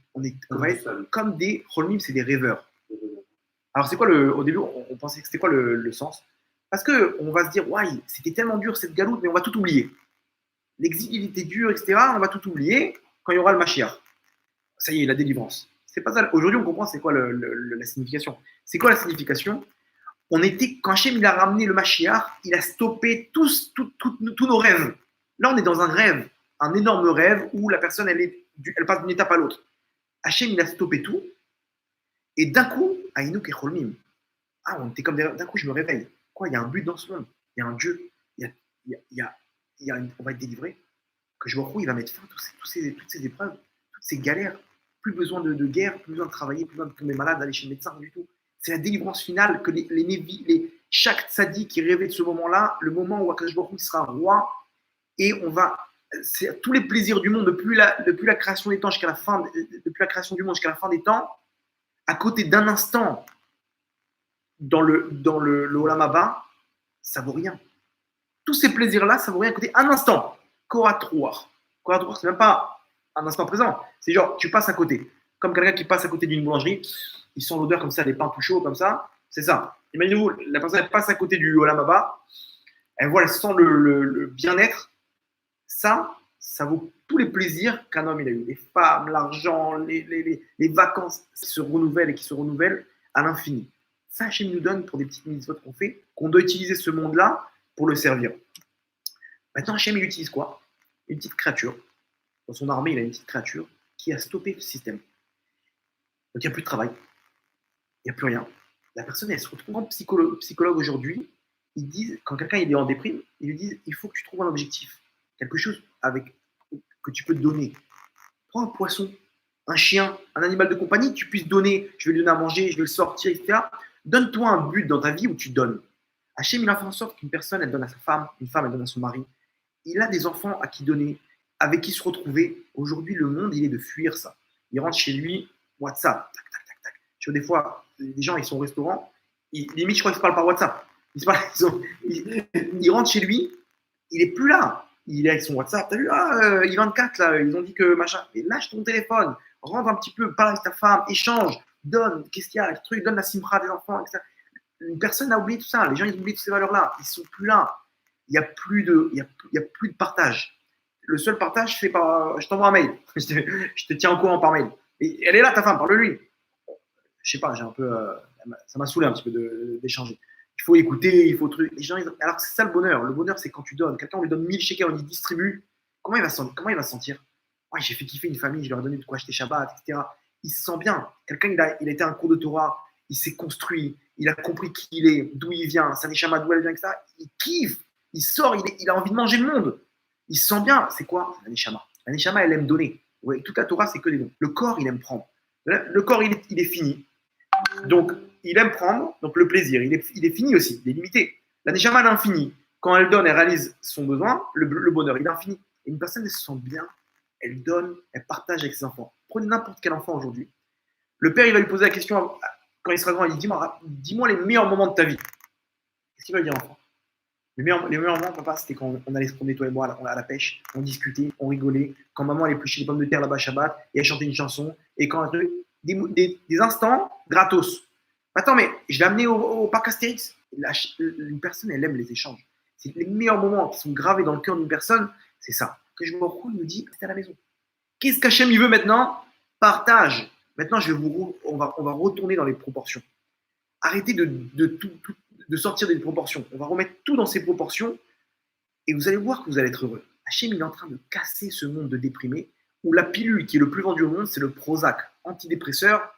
va être comme des Cholmim, c'est des rêveurs. Alors, c'est quoi au début, on pensait que c'était quoi le sens? Parce qu'on va se dire, ouais, c'était tellement dur cette galoute, mais on va tout oublier. L'exil, il était dur, etc. On va tout oublier quand il y aura le Mashiach. Ça y est, la délivrance. C'est pas ça. Aujourd'hui, on comprend c'est quoi la signification. C'est quoi la signification? Quand Hachem il a ramené le Mashiach, il a stoppé tous nos rêves. Là, on est dans un rêve, un énorme rêve où la personne, elle passe d'une étape à l'autre. Hachem, il a stoppé tout. Et d'un coup, Aïnouk et Cholmim. Ah, on était comme d'un coup, je me réveille. Quoi, il y a un but dans ce monde. Il y a un Dieu. On va être délivré. Que je me retrouve, il va mettre fin à toutes ces épreuves, toutes ces galères. Plus besoin de guerre, plus besoin de travailler, plus besoin de tomber malade, d'aller chez le médecin, du tout. C'est la délivrance finale que chaque tzaddik qui rêvait de ce moment-là, le moment où Akadosh Baruch Hu sera roi, et c'est tous les plaisirs du monde, depuis la création des temps jusqu'à la fin, depuis la création du monde jusqu'à la fin des temps, à côté d'un instant dans le Olam Haba, ça vaut rien. Tous ces plaisirs-là, ça vaut rien à côté un instant. Koratroir. Koratroir, c'est même pas un instant présent. C'est genre, tu passes à côté. Comme quelqu'un qui passe à côté d'une boulangerie, ils sent l'odeur comme ça, des pains tout chauds comme ça. C'est ça. Imaginez-vous, la personne elle passe à côté du Olam Haba, elle sent le bien-être. Ça vaut tous les plaisirs qu'un homme il a eu. Les femmes, l'argent, les vacances qui se renouvellent et qui se renouvellent à l'infini. Ça, Hachem nous donne pour des petites mitzvot qu'on fait, qu'on doit utiliser ce monde-là pour le servir. Maintenant, Hachem, il utilise quoi? Une petite créature. Dans son armée, il a une petite créature qui a stoppé le système. Donc, il n'y a plus de travail. Il n'y a plus rien. La personne, elle se retrouve en psychologue aujourd'hui. Ils disent, quand quelqu'un il est en déprime, ils lui disent, il faut que tu trouves un objectif. Quelque chose que tu peux te donner. Prends un poisson, un chien, un animal de compagnie, tu puisses donner. Je vais lui donner à manger, je vais le sortir, etc. Donne-toi un but dans ta vie où tu donnes. Hachem, il a fait en sorte qu'une personne, elle donne à sa femme, une femme, elle donne à son mari. Il a des enfants à qui donner, avec qui se retrouver. Aujourd'hui, le monde, il est de fuir ça. Il rentre chez lui, WhatsApp, tac, tac, tac, tac. Tu vois, des fois, les gens, ils sont au restaurant, limite, je crois qu'ils se parlent par WhatsApp. Ils rentrent chez lui, il n'est plus là. Il est avec son WhatsApp. T'as vu, I24, là, ils ont dit que machin. Mais lâche ton téléphone, rentre un petit peu, parle avec ta femme, échange, donne, qu'est-ce qu'il y a, les trucs, donne la simra des enfants, etc. Une personne a oublié tout ça. Les gens, ils oublient toutes ces valeurs-là. Ils ne sont plus là. Il n'y a plus de partage. Le seul partage, c'est par. Je t'envoie un mail. Je te tiens au courant par mail. Et elle est là, ta femme, parle-lui. Je sais pas, j'ai un peu. Ça m'a saoulé un petit peu d'échanger. Il faut écouter, il faut truc. Les gens, alors c'est ça le bonheur. Le bonheur, c'est quand tu donnes. Quelqu'un, on lui donne 1000 shekels, on lui distribue. Comment il va se sentir? Ouais, j'ai fait kiffer une famille, je leur ai donné de quoi acheter Shabbat, etc. Il se sent bien. Quelqu'un, il a été à un cours de Torah, il s'est construit, il a compris qui il est, d'où il vient, sa neshama, d'où elle vient, etc. Il kiffe, il sort, il a envie de manger le monde. Il se sent bien. C'est quoi? La neshama. La neshama, elle aime donner. Ouais, toute la Torah, c'est que des dons. Le corps, il aime prendre. Le corps, il est fini. Donc, il aime prendre. Donc, le plaisir, il est fini aussi. Il est limité. La neshama, elle est infinie. Quand elle donne, elle réalise son besoin. Le bonheur, il est infini. Et une personne, elle se sent bien. Elle donne, elle partage avec ses enfants. Prenez n'importe quel enfant aujourd'hui. Le père, il va lui poser la question quand il sera grand. Il dit, dis-moi les meilleurs moments de ta vie. Qu'est-ce qu'il va dire, enfant? Les meilleurs moments, papa, c'était quand on allait se promener, toi et moi, à la pêche. On discutait, on rigolait. Quand maman allait éplucher les pommes de terre là-bas Shabbat et elle chantait une chanson. Et quand des instants gratos. Attends, mais je l'ai amené au parc Astérix. Une personne, elle aime les échanges. C'est les meilleurs moments qui sont gravés dans le cœur d'une personne, c'est ça. Que je me retrouve, il me dit, c'est à la maison. Qu'est-ce qu'Hachem il veut maintenant? Partage. Maintenant, on va retourner dans les proportions. Arrêtez de sortir des proportions. On va remettre tout dans ses proportions et vous allez voir que vous allez être heureux. Hachem, il est en train de casser ce monde de déprimés où la pilule qui est le plus vendue au monde, c'est le Prozac, antidépresseur.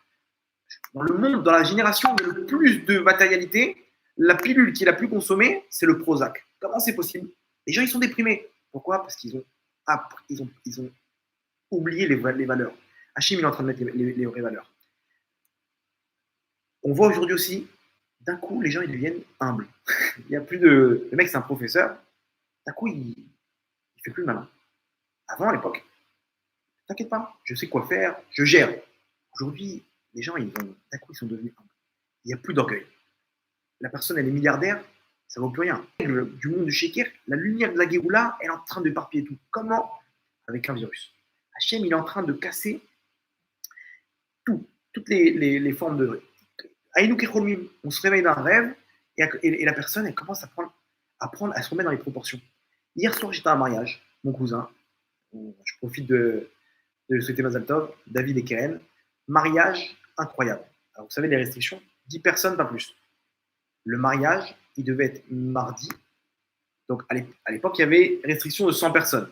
Dans le monde, dans la génération où il y a le plus de matérialité, La pilule qui est la plus consommée, c'est le Prozac. Comment c'est possible? Les gens, ils sont déprimés. Pourquoi? Parce qu'ils ont oublié les valeurs. Hachim, il est en train de mettre les vraies valeurs. On voit aujourd'hui aussi, d'un coup, les gens, ils deviennent humbles. Il y a plus de... Le mec, c'est un professeur. D'un coup, il fait plus le malin. Avant, à l'époque, t'inquiète pas, je sais quoi faire, je gère. Aujourd'hui, les gens, d'un coup, ils sont devenus humbles. Il n'y a plus d'orgueil. La personne, elle est milliardaire, ça ne vaut plus rien. Du monde du Sheker, la lumière de la Géoula, elle est en train de d'éparpiller tout. Comment? Avec un virus. Hachem, il est en train de casser toutes les formes de... Aïnou Kecholmim, on se réveille d'un rêve et la personne, elle commence à se remettre dans les proportions. Hier soir, j'étais à un mariage, mon cousin, je profite de souhaiter Mazal Tov, David et Keren. Mariage incroyable. Alors, vous savez, les restrictions, 10 personnes, pas plus. Le mariage, il devait être mardi. Donc, à l'époque, il y avait restriction de 100 personnes.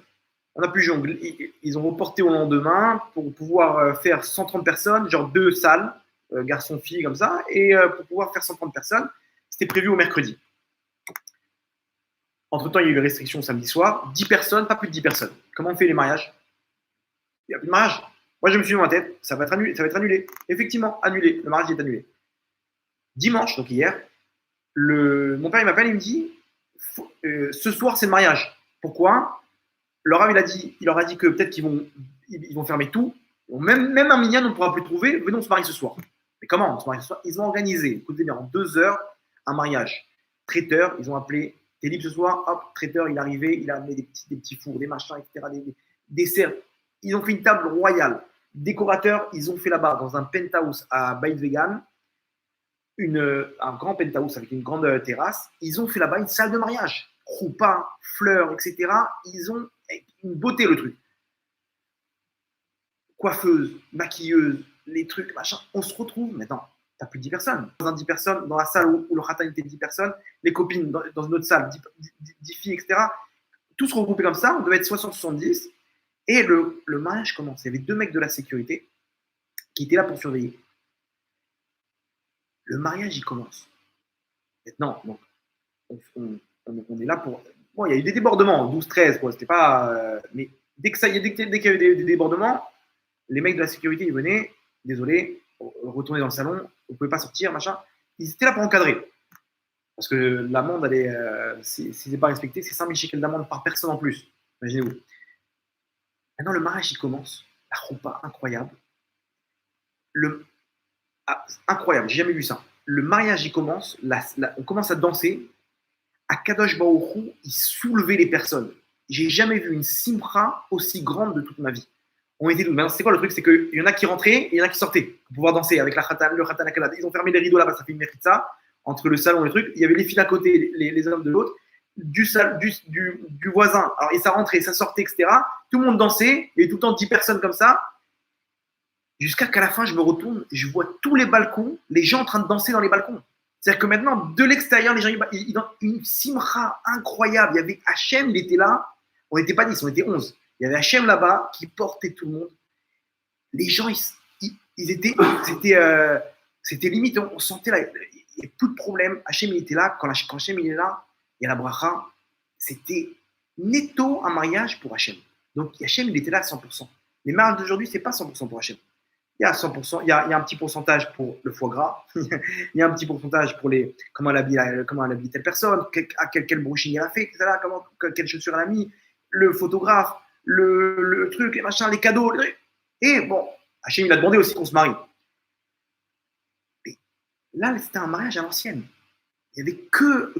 On a pu jongler. Ils ont reporté au lendemain pour pouvoir faire 130 personnes, genre 2 salles, garçon-fille, comme ça. Et pour pouvoir faire 130 personnes, c'était prévu au mercredi. Entre-temps, il y a eu les restrictions samedi soir. 10 personnes, pas plus de 10 personnes. Comment on fait les mariages? Il n'y a plus de mariage. Moi, je me suis dit dans ma tête, ça va être annulé. Effectivement, annulé. Le mariage est annulé. Dimanche, donc hier, mon père, il m'appelle, il me dit, ce soir, c'est le mariage. Pourquoi? Le Rav, il leur a dit que peut-être qu'ils vont fermer tout. Même un minyan, on ne pourra plus trouver. Venons, on se marie ce soir. Mais comment on se marie ce soir? Ils ont organisé, écoutez bien, en 2 heures, un mariage. Traiteur, ils ont appelé, t'es libre ce soir, hop, traiteur, il est arrivé, il a amené des petits fours, des machins, etc., des desserts. Ils ont fait une table royale. Décorateurs, ils ont fait là-bas, dans un penthouse à Beit Vegan, un grand penthouse avec une grande terrasse. Ils ont fait là-bas une salle de mariage. Roupa, fleurs, etc. Ils ont une beauté, le truc. Coiffeuse, maquilleuse, les trucs, machin. On se retrouve maintenant. T'as plus de 10 personnes. Dans 10 personnes, dans la salle où le khatan était 10 personnes, les copines dans une autre salle, 10 filles, etc. Tous regroupés comme ça, on devait être 60-70. Et le mariage commence. Il y avait 2 mecs de la sécurité qui étaient là pour surveiller. Le mariage, il commence. Maintenant, donc, on est là pour... Bon, il y a eu des débordements, 12-13, quoi. C'était pas... mais dès qu'il y a eu des débordements, les mecs de la sécurité, ils venaient, désolé, retournez dans le salon, vous ne pouvez pas sortir, machin. Ils étaient là pour encadrer. Parce que l'amende, si ce n'est pas respecté, c'est 5 000 shekels d'amende par personne en plus. Imaginez-vous. Maintenant, le mariage, il commence. La roupa, incroyable. Incroyable, j'ai jamais vu ça. Le mariage, il commence. On commence à danser. À Kadosh Baruch Hu, il soulevait les personnes. J'ai jamais vu une simra aussi grande de toute ma vie. On était maintenant, c'est quoi le truc? C'est qu'il y en a qui rentraient et il y en a qui sortaient pour pouvoir danser avec le khatan akala. Ils ont fermé les rideaux là-bas, ça fait une méritza entre le salon et le truc. Il y avait les filles d'un côté, les hommes de l'autre, du voisin. Alors, et ça rentrait, ça sortait, etc. Tout le monde dansait, il y avait tout le temps 10 personnes comme ça. Jusqu'à qu'à la fin, je me retourne, je vois tous les balcons, les gens en train de danser dans les balcons. C'est-à-dire que maintenant, de l'extérieur, les gens, ils ont une simra incroyable. Il y avait Hachem, il était là. On n'était pas 10, on était 11. Il y avait Hachem là-bas qui portait tout le monde. Les gens, c'était limite, on sentait là, il n'y a plus de problème. Hachem, il était là. Quand Hachem, il est là, il y a la bracha. C'était netto un mariage pour Hachem. Donc, Hachem, il était là à 100%. Les mariages d'aujourd'hui, ce n'est pas 100% pour Hachem. Il y a 100%, il y a un petit pourcentage pour le foie gras, il y a un petit pourcentage pour comment elle habille telle personne, quel brushing elle a fait, etc., quelle chaussure elle a mis, le photographe, le truc, les machins, les cadeaux. Et bon, Hachem, il a demandé aussi qu'on se marie. Et là, c'était un mariage à l'ancienne. C'était que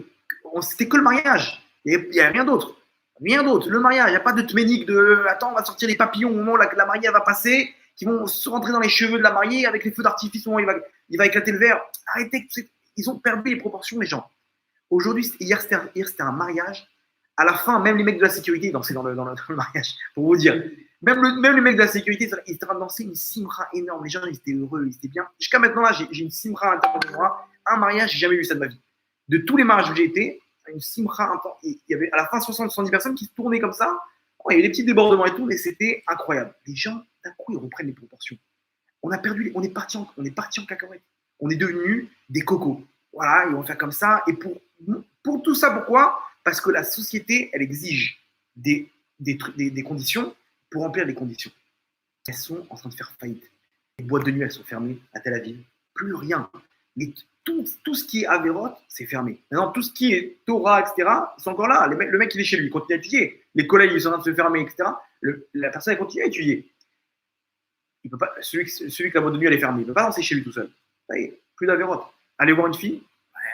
le mariage. Il n'y a rien d'autre. Rien d'autre. Le mariage, il n'y a pas de tménique de attends, on va sortir les papillons au moment où la mariée va passer, qui vont se rentrer dans les cheveux de la mariée avec les feux d'artifice au moment où il va éclater le verre. Arrêtez, ils ont perdu les proportions, les gens. Aujourd'hui, hier, c'était un mariage. À la fin, même les mecs de la sécurité dansaient dans le mariage, pour vous dire. Même les mecs de la sécurité, ils étaient en train de danser une simra énorme. Les gens, ils étaient heureux, ils étaient bien. Jusqu'à maintenant, là, j'ai une simra à l'intérieur de moi. Un mariage, j'ai jamais vu ça de ma vie. De tous les mariages où j'ai été, une simra intense. Il y avait à la fin 60-70 personnes qui se tournaient comme ça. Il y avait des petits débordements et tout, mais c'était incroyable. Les gens, d'un coup, ils reprennent les proportions. On est parti en cacahuète. On est devenus des cocos. Voilà, ils vont faire comme ça. Et pour tout ça, pourquoi? Parce que la société, elle exige des conditions pour remplir les conditions. Elles sont en train de faire faillite. Les boîtes de nuit, elles sont fermées à Tel Aviv. Plus rien. Mais tout ce qui est Averot, c'est fermé. Maintenant, tout ce qui est Torah, etc., c'est encore là. Le mec, il est chez lui, il continue à étudier. Les collègues, ils sont en train de se fermer, etc. La personne, elle continue à étudier. Il peut pas, celui que la boîte de nuit, elle est fermée, il ne peut pas danser chez lui tout seul. Ça y est, plus d'Averot. Aller voir une fille,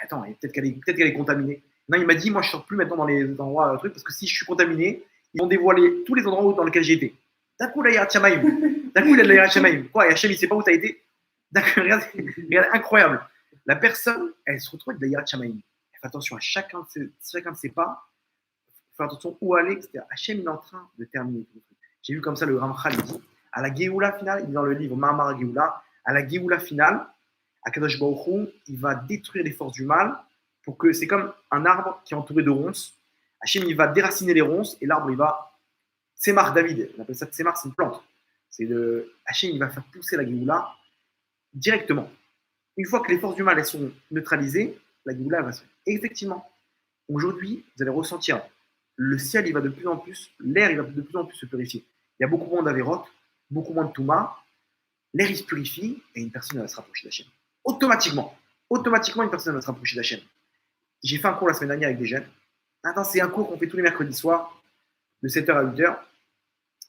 attends, peut-être qu'elle est contaminée. Non, il m'a dit, moi, je ne sors plus maintenant dans les endroits, trucs, parce que si je suis contaminé, ils vont dévoiler tous les endroits dans lesquels j'ai été. D'un coup, là, il y a Tchamaïm. D'un coup, il a de la Tchamaïm. Quoi, et Hachem, il ne sait pas où tu as été. Regarde, incroyable. La personne, elle se retrouve avec de la Tchamaïm. Elle fait attention à chacun de ses pas. Faire attention où aller, etc. Hachem, il est en train de terminer. J'ai vu comme ça le Ramchal, il dit, à la Géoula finale, il est dans le livre Ma'amar Géoula, à la Géoula finale, Akadosh Baruch Hu, il va détruire les forces du mal pour que c'est comme un arbre qui est entouré de ronces. Hachem, il va déraciner les ronces et l'arbre, il va. Tsemar David, on appelle ça Tsemar, c'est une plante. Hachem, il va faire pousser la Géoula directement. Une fois que les forces du mal elles sont neutralisées, la Géoula va se faire. Et effectivement, aujourd'hui, vous allez ressentir le ciel, il va de plus en plus, l'air, il va de plus en plus se purifier. Il y a beaucoup moins d'Averot, beaucoup moins de Touma. L'air, il se purifie et une personne va se rapprocher d'Hachem. Automatiquement, une personne va se rapprocher d'Hachem. J'ai fait un cours la semaine dernière avec des jeunes. Attends, c'est un cours qu'on fait tous les mercredis soirs, de 7h à 8h.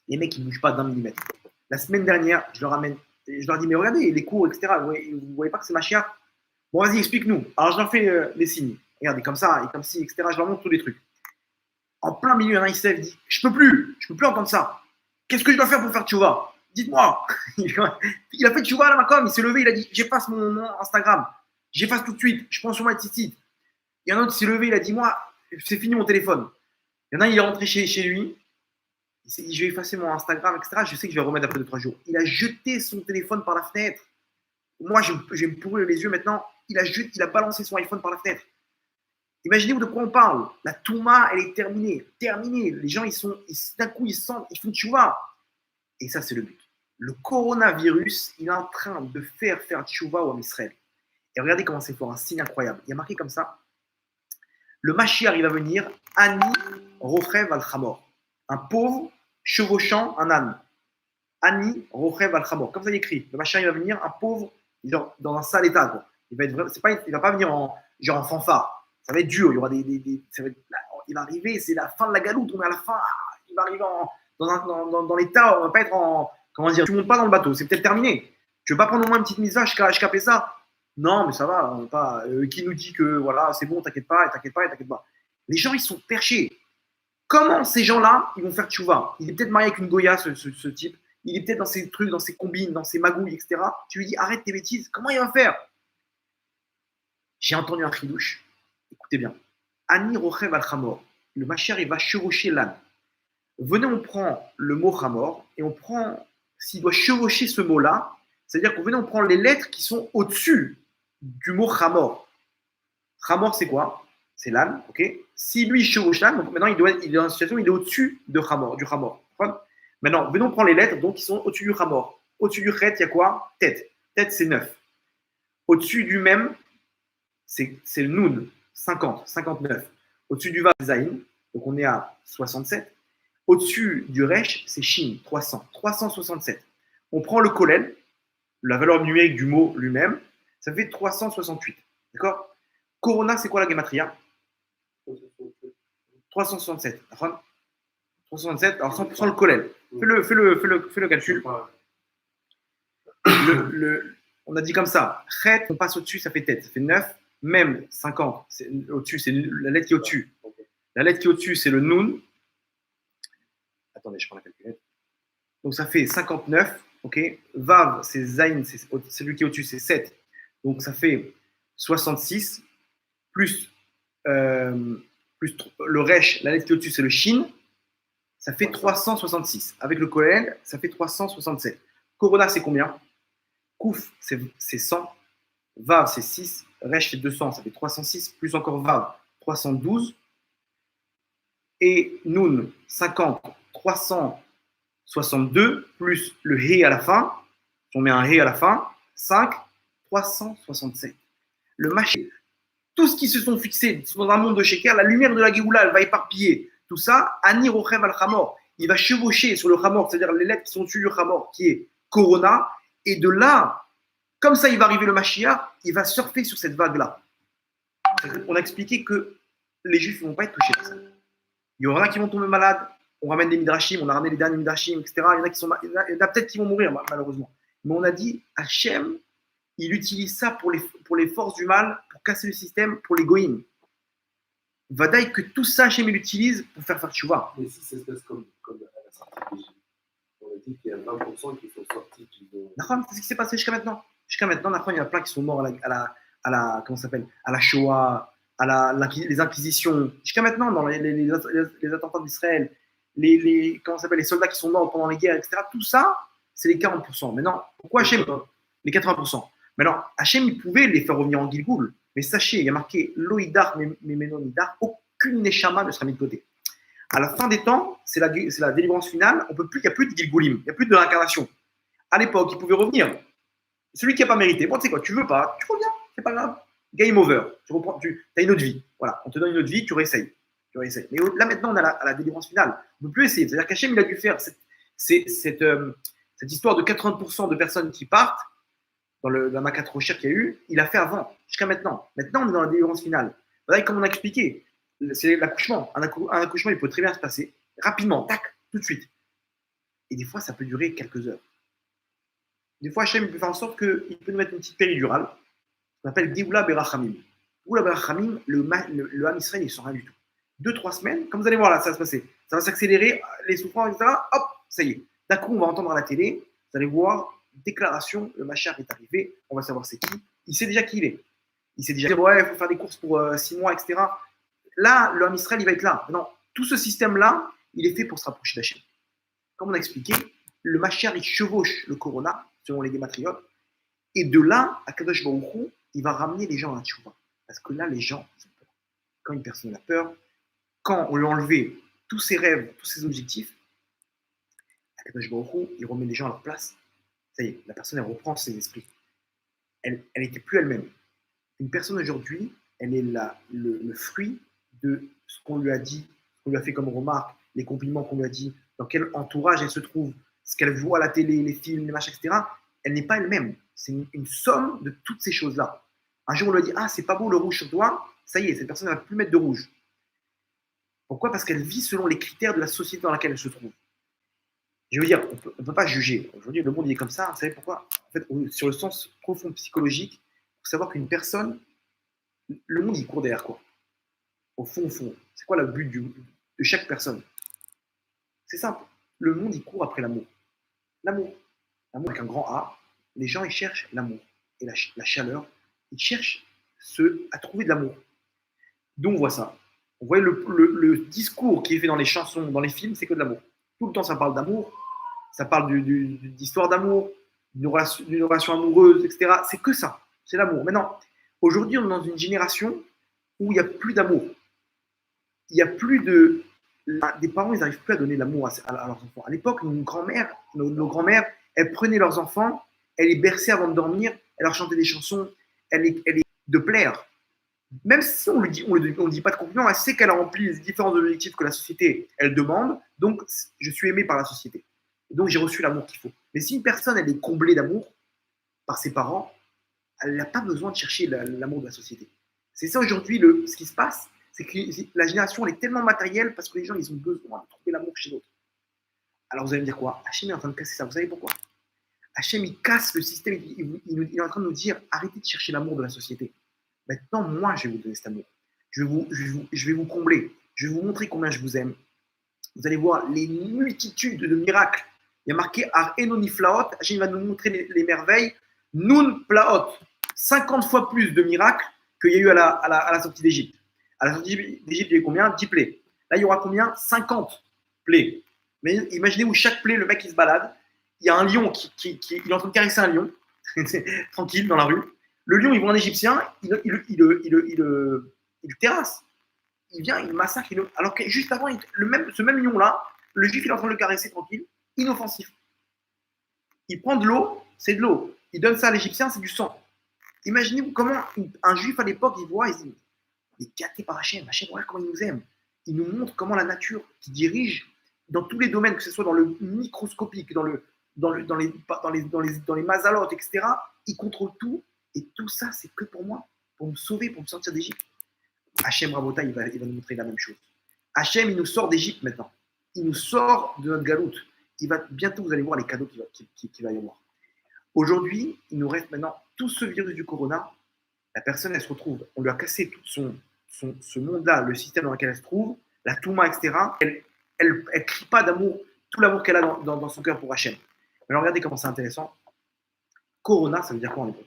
Les mecs, ils ne bougent pas d'un millimètre. La semaine dernière, je leur dis, mais regardez, les cours, etc., vous ne voyez pas que c'est Mashiach? Bon, vas-y, explique-nous. Alors, je leur fais les signes. Regardez, comme ça, et comme ci, etc. Je leur montre tous les trucs. En plein milieu, il se lève et dit, je peux plus entendre ça. Qu'est-ce que je dois faire pour faire tchouva? Dites-moi. Il a fait tchouva à la Macom, il s'est levé, il a dit, j'efface mon Instagram. J'efface tout de suite. Je prends sur ma petite site. Il y en a un autre qui s'est levé, il a dit, moi, c'est fini mon téléphone. Il y en a un, il est rentré chez lui. Il s'est dit, je vais effacer mon Instagram, etc. Je sais que je vais remettre après 2-3 jours. Il a jeté son téléphone par la fenêtre. Moi, je vais me pourrir les yeux maintenant. Il a balancé son iPhone par la fenêtre. Imaginez-vous de quoi on parle. La Touma, elle est terminée. Les gens, d'un coup, ils font tchouva. Et ça, c'est le but. Le coronavirus, il est en train de faire tchouva au Israël. Et regardez comment c'est fort, un signe incroyable. Il y a marqué comme ça. Le Mashiach, il va venir, Ani Rochev al-Chamor. Un pauvre chevauchant un âne. Ani Rochev al-Chamor. Comme ça, il est écrit. Le Mashiach, il va venir, un pauvre, genre, dans un sale état. Quoi. Il va pas venir en fanfare. Ça va être dur. Il y aura il va arriver, c'est la fin de la galoute. On est à la fin. Il va arriver dans l'état. On va pas être en. Comment dire? Tu montes pas dans le bateau. C'est peut-être terminé. Tu veux pas prendre au moins une petite mise à je capais ça? Non, mais ça va. On pas, qui nous dit que voilà, c'est bon, t'inquiète pas. Les gens, ils sont perchés. Comment ces gens-là, ils vont faire tchouva? Il est peut-être marié avec une Goya, ce type. Il est peut-être dans ses trucs, dans ses combines, dans ses magouilles, etc. Tu lui dis, arrête tes bêtises. Comment il va faire? J'ai entendu un chidouche. Écoutez bien. Ani Rochev al-Chamor. Le Mashiach, il va chevaucher l'âne. Venez, on prend le mot Chamor et on prend, s'il doit chevaucher ce mot-là, c'est-à-dire on prend les lettres qui sont au-dessus du mot Chamor. Chamor, c'est quoi? C'est l'âne, ok? Si lui, il chevauche l'âne, donc maintenant, il est dans une situation où il est au-dessus du Chamor. Maintenant, venons prendre les lettres donc, qui sont au-dessus du Chamor. Au-dessus du Chet, il y a quoi? Tête. Tête, c'est 9. Au-dessus du même, c'est le Noun, 50, 59. Au-dessus du Vav, Zayin, donc on est à 67. Au-dessus du Resh, c'est Shin, 300, 367. On prend le Kolel, la valeur numérique du mot lui-même, ça fait 368. D'accord? Corona, c'est quoi la gematria? 367. 367, alors sans le Kolel. Fais le calcul. On a dit comme ça. Chet, on passe au-dessus, ça fait tête. Ça fait 9. Même 50, au-dessus, c'est la lettre qui est au-dessus. La lettre qui est au-dessus, c'est le Noun. Attendez, je prends la calculette. Donc ça fait 59. Ok. Vav, c'est Zain, c'est celui qui est au-dessus, c'est 7. Donc ça fait 66. Plus le Resh, la lettre qui est au-dessus, c'est le Shin. Ça fait 366. Avec le Kohen, ça fait 367. Corona, c'est combien? Kouf, c'est 100. Vav, c'est 6. Resh, c'est 200. Ça fait 306. Plus encore Vav, 312. Et Noun, 50. 362. Plus le He à la fin. On met un He à la fin. 5. 367. Le Mashiach, Tous qui se sont fixés dans un monde de Sheker, la lumière de la Géoula, elle va éparpiller tout ça. Ani Rochev al-Hamor, il va chevaucher sur le Hamor, c'est-à-dire les lettres qui sont sur le Hamor, qui est Corona. Et de là, comme ça, il va arriver le Mashiach, il va surfer sur cette vague-là. On a expliqué que les Juifs ne vont pas être touchés par ça. Il y en a qui vont tomber malades, on ramène des midrashim, on a ramené les derniers midrashim, etc. Il y en a peut-être qui vont mourir, malheureusement. Mais on a dit, Hachem, il utilise ça pour les forces du mal, pour casser le système, pour les goïms. Vadaï que tout ça, Hachem, il l'utilise pour faire tchouva. Mais si ça se passe comme à la sortie d'Égypte, on a dit qu'il y a 20% qui sont sortis, qui ont... Nachon, c'est ce qui s'est passé jusqu'à maintenant. Jusqu'à maintenant, Nachon, il y en a plein qui sont morts à la comment ça s'appelle, à la Shoah, les inquisitions. Jusqu'à maintenant, dans les attentats d'Israël, comment ça s'appelle, les soldats qui sont morts pendant les guerres, etc. Tout ça, c'est les 40%. Maintenant, pourquoi Hachem, les 80%? Maintenant, Hachem, il pouvait les faire revenir en Gilgoul. Mais sachez, il y a marqué Loïdar, Méménonidar, aucune Neshama ne sera mise de côté. À la fin des temps, c'est la délivrance finale, il n'y a plus de Gilgoulim, il n'y a plus de réincarnation. À l'époque, il pouvait revenir. Celui qui n'a pas mérité, bon, tu sais quoi, tu veux pas, tu reviens, c'est pas grave. Game over, tu as une autre vie. Voilà, on te donne une autre vie, tu réessayes. Mais là, maintenant, on est à la délivrance finale. On ne peut plus essayer. C'est-à-dire qu'Hachem, il a dû faire cette histoire de 80% de personnes qui partent dans la Makat Rocher qu'il y a eu, il a fait avant, jusqu'à maintenant. Maintenant, on est dans la délivrance finale. Voilà, comme on a expliqué, c'est l'accouchement. Un accouchement, il peut très bien se passer rapidement, tac, tout de suite. Et des fois, ça peut durer quelques heures. Des fois, Hachem peut faire en sorte qu'il peut nous mettre une petite péridurale, qu'on appelle Géoula Berachamim. Géoula Berachamim, le Ham Israël, il ne sent rien du tout. 2-3 semaines, comme vous allez voir là, ça va se passer. Ça va s'accélérer, les souffrances, etc. Hop, ça y est. D'un coup, on va entendre à la télé, vous allez voir, déclaration, le Mashiach est arrivé, on va savoir c'est qui. Il sait déjà qui il est. Il sait déjà, ouais, il faut faire des courses pour 6 mois, etc. Là, le Ham Israël, il va être là. Non, tout ce système-là, il est fait pour se rapprocher d'Hachem. Comme on a expliqué, le Mashiach, il chevauche le Corona, selon les gématriotes, et de là, à Kadosh Baruch Hu, il va ramener les gens à la tchouva. Parce que là, les gens ont peur. Quand une personne a peur, quand on lui a enlevé tous ses rêves, tous ses objectifs, à Kadosh Baruch Hu, il remet les gens à leur place. Ça y est, la personne, elle reprend ses esprits. Elle n'était plus elle-même. Une personne aujourd'hui, elle est le fruit de ce qu'on lui a dit, ce qu'on lui a fait comme remarque, les compliments qu'on lui a dit, dans quel entourage elle se trouve, ce qu'elle voit à la télé, les films, les machins, etc. Elle n'est pas elle-même. C'est une somme de toutes ces choses-là. Un jour, on lui a dit « Ah, c'est pas beau le rouge sur toi », ça y est, cette personne ne va plus mettre de rouge. Pourquoi? Parce qu'elle vit selon les critères de la société dans laquelle elle se trouve. Je veux dire, on ne peut pas juger. Aujourd'hui, le monde il est comme ça. Vous savez pourquoi? En fait, sur le sens profond psychologique, il faut savoir qu'une personne, le monde, il court derrière quoi? Au fond, c'est quoi le but de chaque personne? C'est simple. Le monde, il court après l'amour. L'amour. L'amour avec un grand A. Les gens, ils cherchent l'amour et la chaleur. Ils cherchent à trouver de l'amour. D'où on voit ça. On voit le discours qui est fait dans les chansons, dans les films, c'est que de l'amour. Tout le temps, ça parle d'amour. Ça parle d'histoire d'amour, d'une relation amoureuse, etc. C'est que ça. C'est l'amour. Maintenant, aujourd'hui, on est dans une génération où il n'y a plus d'amour. Il n'y a plus des parents, ils n'arrivent plus à donner de l'amour à leurs enfants. À l'époque, nos grands-mères, elles prenaient leurs enfants, elles les berçaient avant de dormir, elles leur chantaient des chansons, elles les de plaire. Même si on ne dit pas de compliment, elle sait qu'elle a rempli les différents objectifs que la société, elle demande. Donc, je suis aimé par la société. Et donc, j'ai reçu l'amour qu'il faut. Mais si une personne, elle est comblée d'amour par ses parents, elle n'a pas besoin de chercher l'amour de la société. C'est ça aujourd'hui, ce qui se passe, c'est que la génération, elle est tellement matérielle parce que les gens, ils ont besoin de trouver l'amour chez d'autres. Alors, vous allez me dire quoi? Hachem est en train de casser ça. Vous savez pourquoi? Hachem, il casse le système. Il est en train de nous dire, arrêtez de chercher l'amour de la société. Maintenant, moi, je vais vous donner cet amour. Je vais vous combler. Je vais vous montrer combien je vous aime. Vous allez voir les multitudes de miracles. Il y a marqué Ar Enoni Flaot. Hachem va nous montrer les merveilles. Nun Plaot. 50 fois plus de miracles qu'il y a eu à la sortie d'Égypte. À la sortie d'Égypte, il y a eu combien? 10 plaies. Là, il y aura combien? 50 plaies. Mais imaginez où chaque plaie, le mec, il se balade. Il y a un lion il est en train de caresser un lion. Tranquille, dans la rue. Le lion, il voit un Égyptien, il le terrasse. Il vient, il le massacre. Alors que juste avant, ce même lion-là, le juif, il est en train de le caresser tranquille, inoffensif. Il prend de l'eau, c'est de l'eau. Il donne ça à l'Égyptien, c'est du sang. Imaginez-vous comment un juif à l'époque, il voit, il se dit, mais gâtés par Hachem. Hachem, regarde comment il nous aime. Il nous montre comment la nature qui dirige dans tous les domaines, que ce soit dans le microscopique, dans les mazalotes, etc., il contrôle tout. Et tout ça, c'est que pour moi, pour me sauver, pour me sortir d'Égypte. Hachem Rabota, il va nous montrer la même chose. Hachem, il nous sort d'Égypte maintenant. Il nous sort de notre galoute. Bientôt, vous allez voir les cadeaux qu'il va y avoir. Aujourd'hui, il nous reste maintenant tout ce virus du corona. La personne, elle se retrouve, on lui a cassé tout ce monde-là, le système dans lequel elle se trouve, la Touma, etc. Elle crie pas d'amour, tout l'amour qu'elle a dans son cœur pour Hachem. Alors regardez comment c'est intéressant. Corona, ça veut dire quoi en hébreu?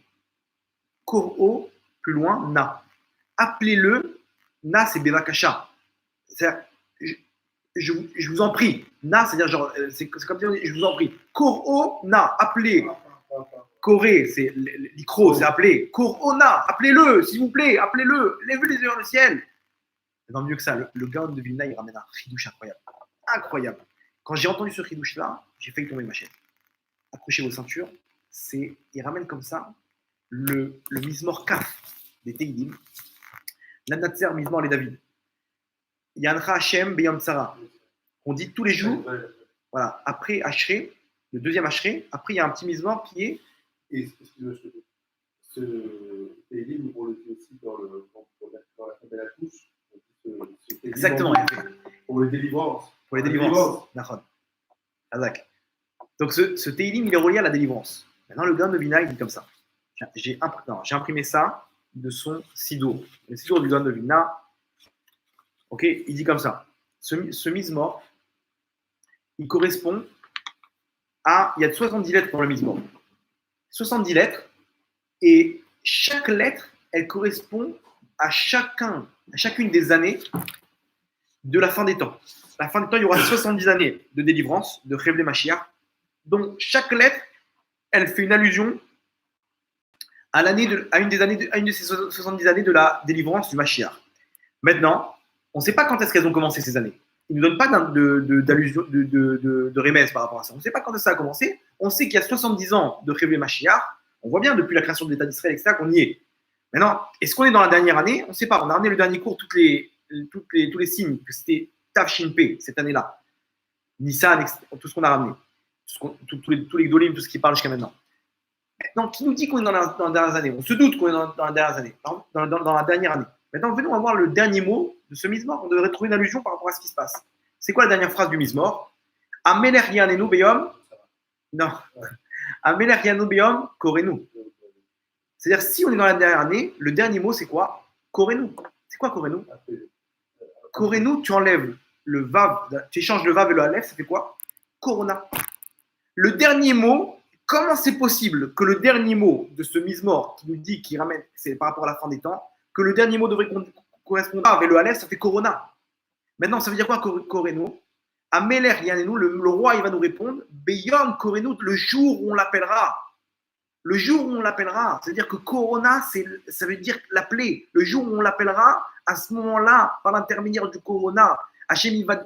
Koro, plus loin, na. Appelez-le, na, c'est Bevakasha. C'est-à-dire, je vous en prie. Na, c'est-à-dire, genre, c'est comme dire, je vous en prie. Koro, na, appelez. Corée, c'est l'icro, c'est appelé. Corona, appelez-le, s'il vous plaît, appelez-le. Levez les yeux vers le ciel. Non, mieux que ça, le Gaon de Vilna, il ramène un chidouche incroyable. Incroyable. Quand j'ai entendu ce chidouche-là, j'ai failli tomber de ma chaise. Accrochez vos ceintures. Il ramène comme ça le Mizmor Kaf des Teilim. L'Anatzer, Mizmor les David. Yanra Hashem Beyam Tsara. On dit tous les jours, voilà, après Ashré, le deuxième Ashré, après il y a un petit Mizmor qui est. Et ce Télim, on le dit aussi dans la fin de la couche. Exactement. Pour les délivrances. Pour les délivrances. D'accord. Azak. Donc ce Télim, il est relié à la délivrance. Maintenant, le Gaon de Vilna, il dit comme ça. J'ai imprimé ça de son Sidour. Le Sidour du Gaon de Vilna. Ok, il dit comme ça. Ce Mizmor, il correspond à. Il y a 70 lettres dans le Mizmor. 70 lettres, et chaque lettre, elle correspond à chacune des années de la fin des temps. À la fin des temps, il y aura 70 années de délivrance, de Chevlé Mashiach. Donc, chaque lettre, elle fait une allusion à une de ces 70 années de la délivrance du Mashiach. Maintenant, on ne sait pas quand est-ce qu'elles ont commencé ces années. Ils ne nous donnent pas d'allusion, de remède par rapport à ça. On ne sait pas quand ça a commencé. On sait qu'il y a 70 ans de Chevlé Mashiach. On voit bien depuis la création de l'État d'Israël, etc., qu'on y est. Maintenant, est-ce qu'on est dans la dernière année? On ne sait pas. On a ramené le dernier cours, tous les signes, que c'était Tav Shin Pe, cette année-là. Nissan, etc., tout ce qu'on a ramené. Tous les Gdolim, tout ce qui parle jusqu'à maintenant. Maintenant, qui nous dit qu'on est dans la dernière année? On se doute qu'on est dans la dernière année. Dans la dernière année. Maintenant, venons voir le dernier mot de ce Mizmor. On devrait trouver une allusion par rapport à ce qui se passe. C'est quoi la dernière phrase du Mizmor? Ameler Yanenu Beyom. Non. Ameler Yanenu Beyom Korenu. C'est-à-dire, si on est dans la dernière année, le dernier mot, c'est quoi? Korenu. C'est quoi Korenu? Korenu, tu enlèves le Vav, tu échanges le Vav et le Aleph, ça fait quoi? Corona. Le dernier mot, comment c'est possible que le dernier mot de ce Mizmor qui nous dit, qui ramène, c'est par rapport à la fin des temps, que le dernier mot devrait correspondre avec le Aleph, ça fait Corona. Maintenant, ça veut dire quoi Korenu? Ameler Yanenu, le roi, il va nous répondre, Beyom Korenu, le jour où on l'appellera. Le jour où on l'appellera, c'est-à-dire que Corona, ça veut dire l'appeler. Le jour où on l'appellera, à ce moment-là, par l'intermédiaire du Corona, Hachem, il va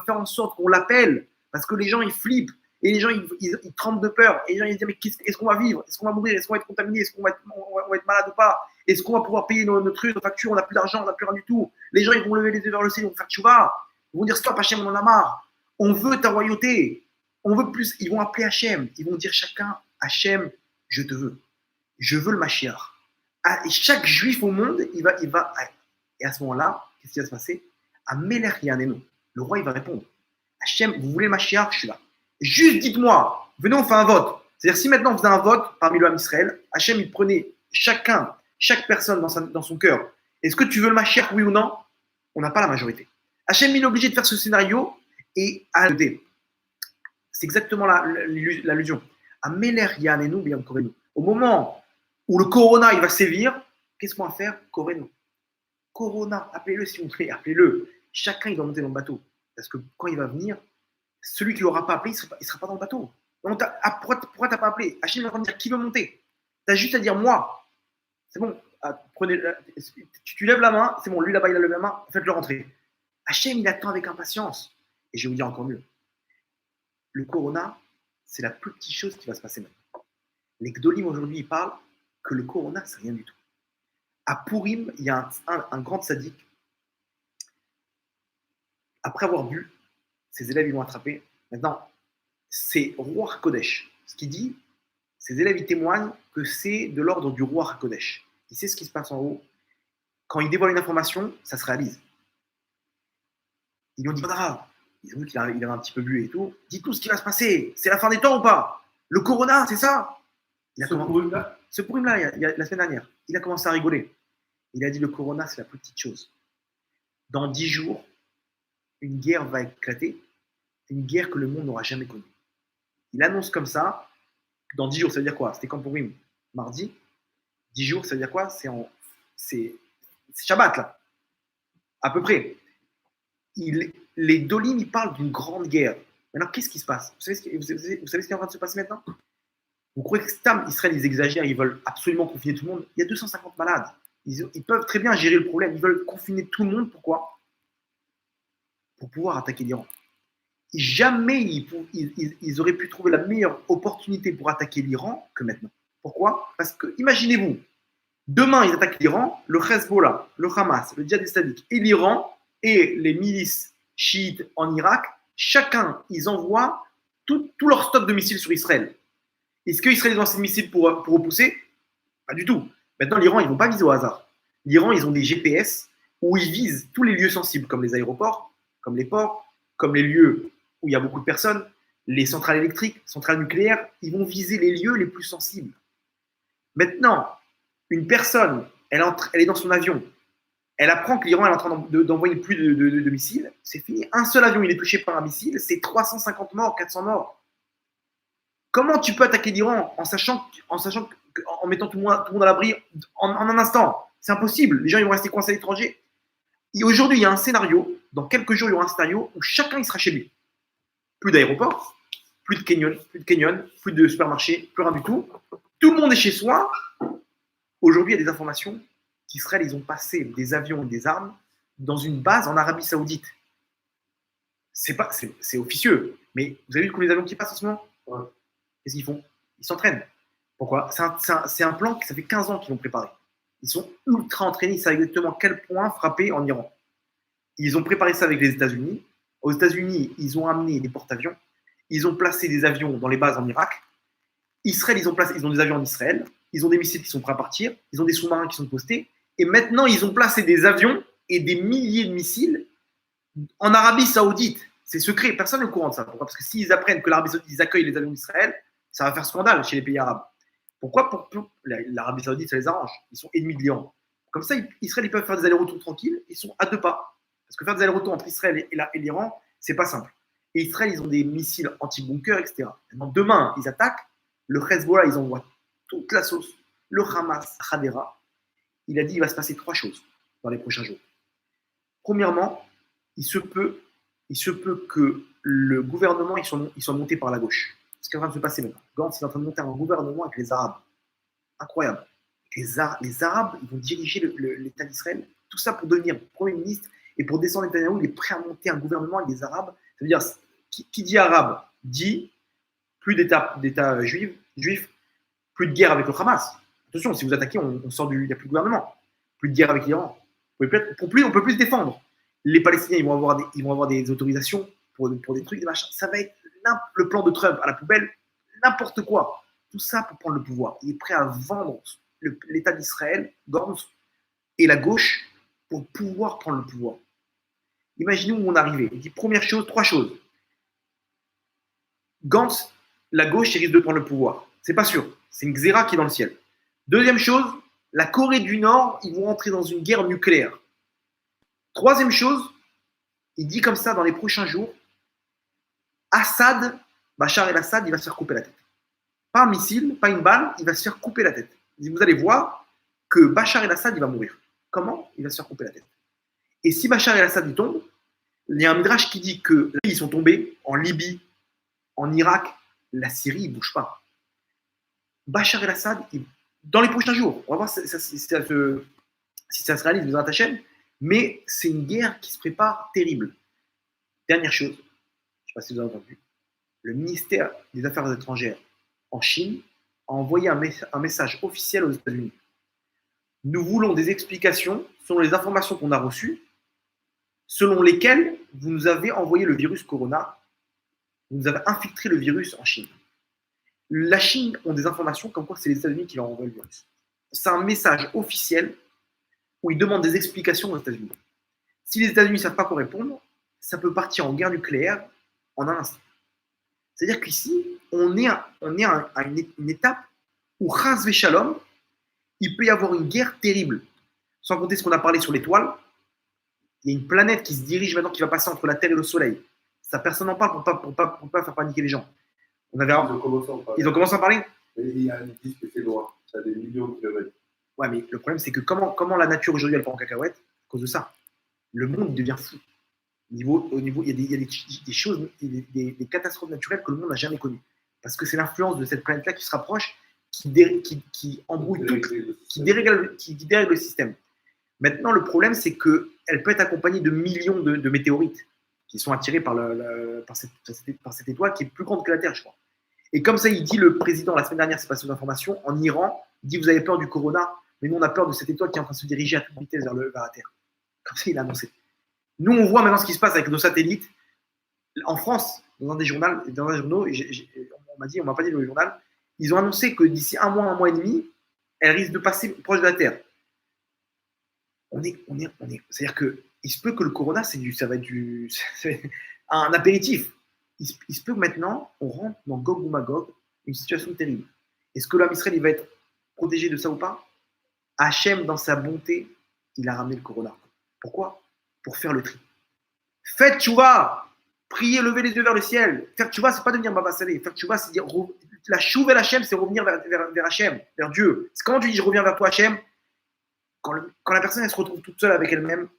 faire en sorte qu'on l'appelle, parce que les gens, ils flippent, et les gens, ils tremblent de peur, et les gens, ils disent, mais est-ce qu'on va vivre? Est-ce qu'on va mourir? Est-ce qu'on va être contaminé? Est-ce qu'on va être malade ou pas? Est-ce qu'on va pouvoir payer nos trucs, nos factures? On n'a plus d'argent, on n'a plus rien du tout. Les gens, ils vont lever les yeux vers le ciel, ils vont faire tchouva. Ils vont dire, stop, Hachem, on en a marre. On veut ta royauté. On veut plus. Ils vont appeler Hachem. Ils vont dire chacun, Hachem, je te veux. Je veux le Mashiach. Et chaque juif au monde, il va. Et à ce moment-là, qu'est-ce qui va se passer? À Meler Yanenu. Le roi, il va répondre. Hachem, vous voulez le Mashiach? Je suis là. Juste dites-moi, venez, on fait un vote. C'est-à-dire, si maintenant on faisait un vote parmi le Ham Israël, Hachem, il prenait chaque personne dans son cœur. Est-ce que tu veux le Mashiach, oui ou non? On n'a pas la majorité. Hachem, il est obligé de faire ce scénario et à c'est exactement l'allusion. À Meler Yanenu Beyam Korenu. Au moment où le Corona il va sévir, qu'est-ce qu'on va faire? Korenu. Corona, appelez-le s'il vous plaît, appelez-le. Chacun il doit monter dans le bateau. Parce que quand il va venir, celui qui ne l'aura pas appelé, il ne sera pas dans le bateau. Donc, pourquoi tu n'as pas appelé? Hachem va dire qui veut monter? Tu as juste à dire moi. C'est bon, tu lèves la main, c'est bon, lui là-bas il a levé la main, faites-le rentrer. Hachem il attend avec impatience. Et je vais vous dire encore mieux. Le Corona, c'est la plus petite chose qui va se passer maintenant. Les Gdolim aujourd'hui, ils parlent que le Corona, c'est rien du tout. À Purim, il y a un grand sadique. Après avoir bu, ses élèves ils l'ont attrapé. Maintenant, c'est Roi Kodesh. Ce qu'il dit, ses élèves ils témoignent que c'est de l'ordre du Roi Kodesh. Il sait ce qui se passe en haut. Quand il dévoile une information, ça se réalise. Ils lui ont dit, ils ont vu qu'il avait un petit peu bu et tout. Dis-nous ce qui va se passer. C'est la fin des temps ou pas? Le corona, c'est ça? Ce Purim-là, il y a la semaine dernière, il a commencé à rigoler. Il a dit, le corona, c'est la plus petite chose. Dans 10 jours, une guerre va éclater, une guerre que le monde n'aura jamais connue. Il annonce comme ça, dans 10 jours, ça veut dire quoi? C'était quand Purim? Mardi. 10 jours, ça veut dire quoi? C'est Shabbat, là. À peu près. Les Dolim, ils parlent d'une grande guerre. Maintenant, qu'est-ce qui se passe? Vous savez ce qui est en train de se passer maintenant? Vous croyez que Stam, Israël, ils exagèrent, ils veulent absolument confiner tout le monde? Il y a 250 malades. Ils peuvent très bien gérer le problème. Ils veulent confiner tout le monde. Pourquoi? Pour pouvoir attaquer l'Iran. Jamais ils auraient pu trouver la meilleure opportunité pour attaquer l'Iran que maintenant. Pourquoi? Parce que, imaginez-vous, demain, ils attaquent l'Iran, le Hezbollah, le Hamas, le Djihad islamique et l'Iran et les milices chiites en Irak, chacun, ils envoient tout leur stock de missiles sur Israël. Est-ce qu'Israël ont assez de missiles pour repousser? Pas du tout. Maintenant, l'Iran, ils ne vont pas viser au hasard. L'Iran, ils ont des GPS où ils visent tous les lieux sensibles, comme les aéroports, comme les ports, comme les lieux où il y a beaucoup de personnes, les centrales électriques, centrales nucléaires, ils vont viser les lieux les plus sensibles. Maintenant, une personne, elle est dans son avion, elle apprend que l'Iran est en train d'envoyer plus de missiles, c'est fini. Un seul avion, il est touché par un missile, c'est 350 morts, 400 morts. Comment tu peux attaquer l'Iran en mettant tout le monde à l'abri en un instant? C'est impossible. Les gens ils vont rester coincés à l'étranger. Et aujourd'hui, il y a un scénario. Dans quelques jours, il y aura un scénario où chacun il sera chez lui. Plus d'aéroport, plus de canyon, plus de supermarché, plus rien du tout. Tout le monde est chez soi. Aujourd'hui, il y a des informations qu'Israël, ils ont passé des avions et des armes dans une base en Arabie Saoudite. C'est officieux. Mais vous avez vu les avions qui passent en ce moment? Ouais. Qu'est-ce qu'ils font? Ils s'entraînent. Pourquoi? C'est un plan que ça fait 15 ans qu'ils l'ont préparé. Ils sont ultra entraînés, ils savent exactement quel point frapper en Iran. Ils ont préparé ça avec les États-Unis. Aux États-Unis, ils ont amené des porte-avions. Ils ont placé des avions dans les bases en Irak. Israël, ils ont des avions en Israël. Ils ont des missiles qui sont prêts à partir. Ils ont des sous-marins qui sont postés. Et maintenant, ils ont placé des avions et des milliers de missiles en Arabie Saoudite. C'est secret. Personne n'est au courant de ça. Pourquoi? Parce que s'ils apprennent que l'Arabie Saoudite ils accueillent les avions d'Israël, ça va faire scandale chez les pays arabes. Pourquoi? L'Arabie Saoudite, ça les arrange. Ils sont ennemis de l'Iran. Comme ça, Israël, ils peuvent faire des allers-retours tranquilles. Ils sont à 2 pas. Parce que faire des allers-retours entre Israël et l'Iran, c'est pas simple. Et Israël, ils ont des missiles anti-bunkers, etc. Maintenant, demain, ils attaquent. Le Hezbollah, ils envoient toute la sauce. Le Hamas, Hadera. Il a dit il va se passer 3 choses dans les prochains jours. Premièrement, il se peut que le gouvernement il soit monté par la gauche. C'est ce qui est en train de se passer maintenant. Gantz est en train de monter un gouvernement avec les Arabes. Incroyable. Les Arabes, ils vont diriger l'État d'Israël. Tout ça pour devenir Premier ministre et pour descendre Netanyahou, il est prêt à monter un gouvernement avec des Arabes. Ça veut dire, qui dit arabe dit plus d'État juif, plus de guerre avec le Hamas. Attention, si vous attaquez, on sort il n'y a plus de gouvernement. Plus de guerre avec l'Iran. On ne peut plus se défendre. Les Palestiniens, ils vont avoir des autorisations pour des trucs, des machins. Ça va être le plan de Trump à la poubelle, n'importe quoi. Tout ça pour prendre le pouvoir. Il est prêt à vendre l'État d'Israël, Gantz, et la gauche pour pouvoir prendre le pouvoir. Imaginez où on arrivait. Il dit première chose, 3 choses. Gantz, la gauche, il risque de prendre le pouvoir. C'est pas sûr. C'est une xéra qui est dans le ciel. Deuxième chose, la Corée du Nord, ils vont entrer dans une guerre nucléaire. Troisième chose, il dit comme ça dans les prochains jours, Bachar el-Assad, il va se faire couper la tête. Pas un missile, pas une balle, il va se faire couper la tête. Vous allez voir que Bachar el-Assad, il va mourir. Comment? Il va se faire couper la tête. Et si Bachar el-Assad, il tombe, il y a un midrash qui dit que ils sont tombés en Libye, en Irak, la Syrie, il ne bouge pas. Bachar el-Assad, dans les prochains jours, on va voir si ça se réalise, vous êtes chaîne, mais c'est une guerre qui se prépare terrible. Dernière chose, je ne sais pas si vous avez entendu, le ministère des Affaires étrangères en Chine a envoyé un message officiel aux États-Unis. Nous voulons des explications selon les informations qu'on a reçues, selon lesquelles vous nous avez envoyé le virus Corona, vous nous avez infiltré le virus en Chine. La Chine ont des informations comme quoi c'est les États-Unis qui leur envoient le virus. C'est un message officiel où ils demandent des explications aux États-Unis. Si les États-Unis ne savent pas quoi répondre, ça peut partir en guerre nucléaire en un instant. C'est-à-dire qu'ici, on est à une étape où, Chas Shalom, il peut y avoir une guerre terrible. Sans compter ce qu'on a parlé sur l'étoile, il y a une planète qui se dirige maintenant, qui va passer entre la Terre et le Soleil. Ça, personne n'en parle pour pas faire paniquer les gens. Ils ont commencé à en parler. Ils ont commencé à parler. Ils disent que c'est loin, ça a des millions de kilomètres. Ouais, mais le problème, c'est que comment la nature aujourd'hui, elle part en cacahuète à cause de ça. Le monde devient fou. Il y a des choses, des catastrophes naturelles que le monde n'a jamais connues. Parce que c'est l'influence de cette planète-là qui se rapproche, qui embrouille tout, qui dérègle le système. Maintenant, le problème, c'est qu'elle peut être accompagnée de millions de météorites qui sont attirés par cette étoile qui est plus grande que la Terre, je crois. Et comme ça, il dit, le président, la semaine dernière, c'est passé aux informations, en Iran, il dit, vous avez peur du corona, mais nous, on a peur de cette étoile qui est en train de se diriger à toute vitesse vers la Terre. Comme ça, il a annoncé. Nous, on voit maintenant ce qui se passe avec nos satellites. En France, dans un des journaux, on m'a pas dit dans le journal, ils ont annoncé que d'ici un mois et demi, elle risque de passer proche de la Terre. C'est-à-dire qu'il se peut que le corona, ça va être c'est un apéritif. Il se peut que maintenant, on rentre dans Gog ou Magog, une situation terrible. Est-ce que l'homme Israël, il va être protégé de ça ou pas? Hachem, dans sa bonté, il a ramené le corona. Pourquoi? Pour faire le tri. Faites tchouva, priez, levez les yeux vers le ciel. Faire tchouva, c'est pas devenir Baba Salé. Faire tchouva, c'est dire la chouva Hachem, c'est revenir vers Hachem, vers Dieu. C'est quand tu dis je reviens vers toi, Hachem, quand la personne elle se retrouve toute seule avec elle-même,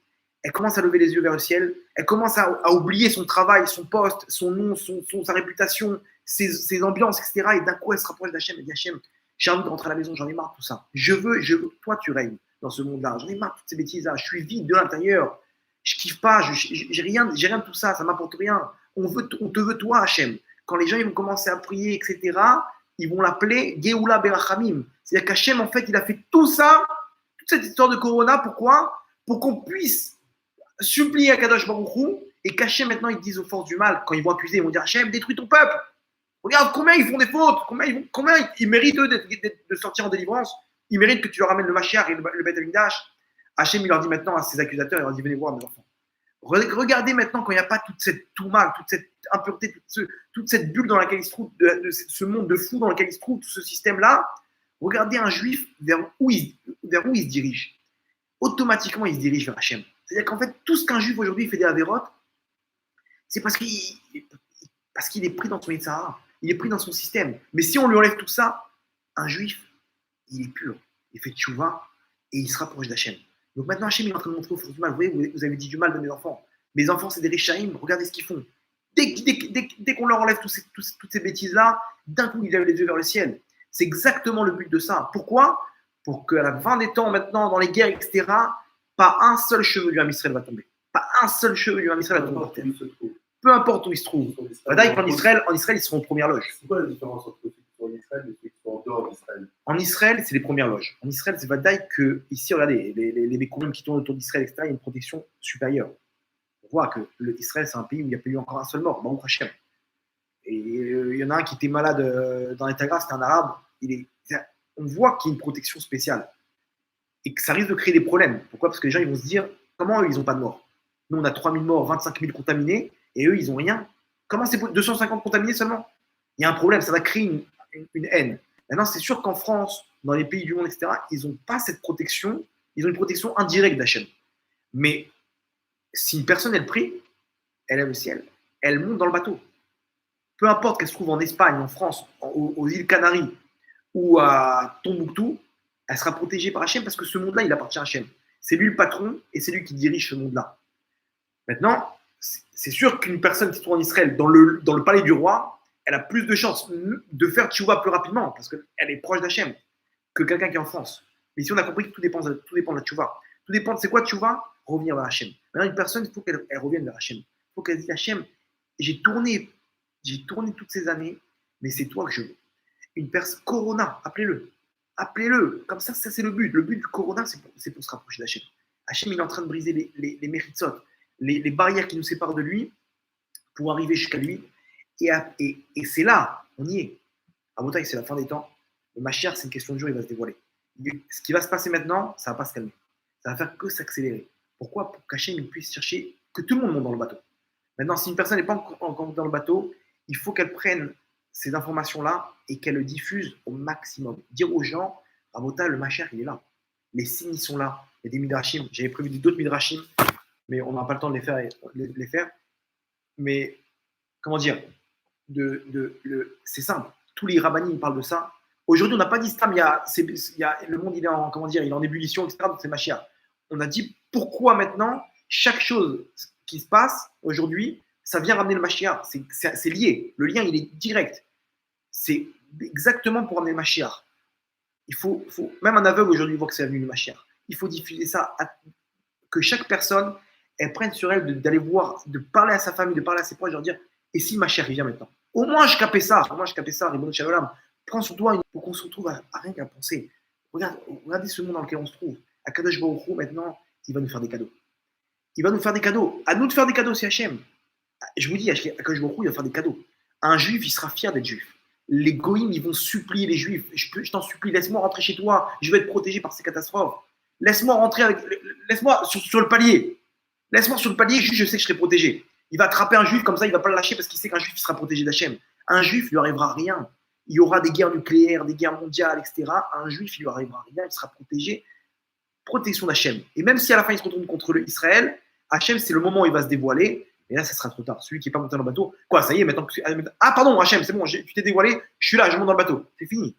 elle commence à lever les yeux vers le ciel, elle commence à oublier son travail, son poste, son nom, sa réputation, ses ambiances, etc. Et d'un coup, elle se rapproche d'Hachem et dit Hachem, j'ai envie de rentrer à la maison, j'en ai marre de tout ça. Je veux, toi, tu règnes dans ce monde-là. J'en ai marre de toutes ces bêtises-là. Je suis vide de l'intérieur. Je kiffe pas. J'ai rien de tout ça. Ça m'apporte rien. On te veut toi, Hachem. Quand les gens ils vont commencer à prier, etc., ils vont l'appeler Geoula Berachamim. C'est-à-dire qu'Hachem, en fait, il a fait tout ça, toute cette histoire de Corona. Pourquoi? Pour qu'on puisse supplier à Kadosh Baruch Hu et qu'Hachem, maintenant, ils disent aux forces du mal, quand ils vont accuser, ils vont dire Hachem, détruis ton peuple. Regarde combien ils font des fautes, combien ils méritent eux de sortir en délivrance. Ils méritent que tu leur ramènes le Mashiach et le Beth Amikdash. Hachem, il leur dit maintenant à ses accusateurs, il leur dit venez voir mes enfants. Regardez maintenant quand il n'y a pas toute cette touma, toute cette impureté, toute cette bulle dans laquelle il se trouve, ce monde de fou dans lequel il se trouve, tout ce système-là. Regardez un juif vers où il se dirige. Automatiquement, il se dirige vers Hachem. C'est-à-dire qu'en fait, tout ce qu'un juif aujourd'hui fait des avérotes, c'est parce qu'il est pris dans son Yitzhara. Il est pris dans son système. Mais si on lui enlève tout ça, un juif, il est pur. Il fait tchouva et il se rapproche d'Hachem. Donc maintenant, Hachem est en train de montrer aux forces du mal. Vous voyez, vous avez dit du mal de mes enfants. Mes enfants, c'est des Rishaïm. Regardez ce qu'ils font. Dès qu'on leur enlève toutes ces bêtises-là, d'un coup, ils lèvent les yeux vers le ciel. C'est exactement le but de ça. Pourquoi? Pour qu'à la fin des temps, maintenant, dans les guerres, etc., pas un seul cheveu du Ham Israël va tomber. Pas un seul cheveu du Ham Israël va tomber par terre. Peu importe où ils se trouvent. D'ailleurs, en Israël, ils seront aux premières loges. C'est quoi la différence entre ceux qui sont en Israël et ceux qui sont en dehors d'Israël? En Israël, c'est les premières loges. En Israël, c'est Vadaï que, ici, regardez, les Békourim qui tournent autour d'Israël, etc., il y a une protection supérieure. On voit que l'Israël, c'est un pays où il n'y a pas eu encore un seul mort, Baruch Hashem. Et il y en a un qui était malade dans l'état grave, c'était un arabe. On voit qu'il y a une protection spéciale. Et que ça risque de créer des problèmes. Pourquoi? Parce que les gens ils vont se dire, comment eux, ils n'ont pas de mort? Nous, on a 3000 morts, 25 000 contaminés, et eux, ils n'ont rien. Comment c'est 250 contaminés seulement? Il y a un problème, ça va créer une haine. Maintenant, c'est sûr qu'en France, dans les pays du monde, etc., ils n'ont pas cette protection, ils ont une protection indirecte d'Hachem. Mais si une personne, elle prie, elle aime le ciel, elle monte dans le bateau. Peu importe qu'elle se trouve en Espagne, en France, aux îles Canaries ou à Tombouctou, elle sera protégée par Hachem parce que ce monde-là, il appartient à Hachem. C'est lui le patron et c'est lui qui dirige ce monde-là. Maintenant, c'est sûr qu'une personne qui se trouve en Israël, dans le palais du roi, elle a plus de chances de faire tchouva plus rapidement parce qu'elle est proche d'Hachem que quelqu'un qui est en France. Mais ici, on a compris que tout dépend de la tchouva. Tout dépend de c'est quoi tchouva? Revenir vers Hachem. Maintenant, une personne, il faut qu'elle revienne vers Hachem. Il faut qu'elle dise Hachem, j'ai tourné toutes ces années, mais c'est toi que je veux. Une personne, Corona, appelez-le. Appelez-le. Comme ça c'est le but. Le but du Corona, c'est pour se rapprocher d'Hachem. Hachem, il est en train de briser les méritzot, les barrières qui nous séparent de lui pour arriver jusqu'à lui. Et c'est là, on y est. À Botaï, c'est la fin des temps. Le Mashiach, c'est une question de jour, il va se dévoiler. Ce qui va se passer maintenant, ça ne va pas se calmer. Ça va faire que s'accélérer. Pourquoi? Pour qu'Hachem puisse chercher que tout le monde monte dans le bateau. Maintenant, si une personne n'est pas encore dans le bateau, il faut qu'elle prenne ces informations-là et qu'elle le diffuse au maximum. Dire aux gens, Rabota, le Mashiach, il est là. Les signes sont là. Il y a des midrashim. J'avais prévu d'autres midrashim, mais on n'a pas le temps de les faire. Mais, comment dire, c'est simple. Tous les rabbinim parlent de ça. Aujourd'hui, on n'a pas dit Stam, le monde il est en ébullition, etc. Donc c'est Mashiach. On a dit pourquoi maintenant, chaque chose qui se passe aujourd'hui, ça vient ramener le Mashiach. C'est lié. Le lien, il est direct. C'est exactement pour ramener le Mashiach. Même un aveugle aujourd'hui voit que c'est venu le Mashiach. Il faut diffuser ça, que chaque personne, elle prenne sur elle d'aller voir, de parler à sa famille, de parler à ses proches, de leur dire, et si Mashiach il vient maintenant? Au moins, je capais ça. Ribono Shel Olam. Prends sur toi pour qu'on se retrouve à rien qu'à penser. Regardez ce monde dans lequel on se trouve. Akadosh Baruch Hu, maintenant, il va nous faire des cadeaux. Il va nous faire des cadeaux. À nous de faire des cadeaux, c'est Hachem. Je vous dis, Akadosh Baruch Hu, il va faire des cadeaux. Un juif, il sera fier d'être juif. Les goïms, ils vont supplier les juifs. Je t'en supplie, laisse-moi rentrer chez toi. Je vais être protégé par ces catastrophes. Laisse-moi rentrer laisse-moi sur le palier. Laisse-moi sur le palier, juste je sais que je serai protégé. Il va attraper un juif comme ça, il ne va pas le lâcher parce qu'il sait qu'un juif il sera protégé d'Hachem. Un juif, il lui arrivera rien. Il y aura des guerres nucléaires, des guerres mondiales, etc. Un juif, il lui arrivera rien, il sera protégé. Protection d'Hachem. Et même si à la fin il se retourne contre Israël, Hachem, c'est le moment où il va se dévoiler. Et là, ça sera trop tard. Celui qui n'est pas monté dans le bateau, quoi, ça y est, maintenant. Ah, pardon, Hachem, c'est bon, tu t'es dévoilé, je suis là, je monte dans le bateau. C'est fini.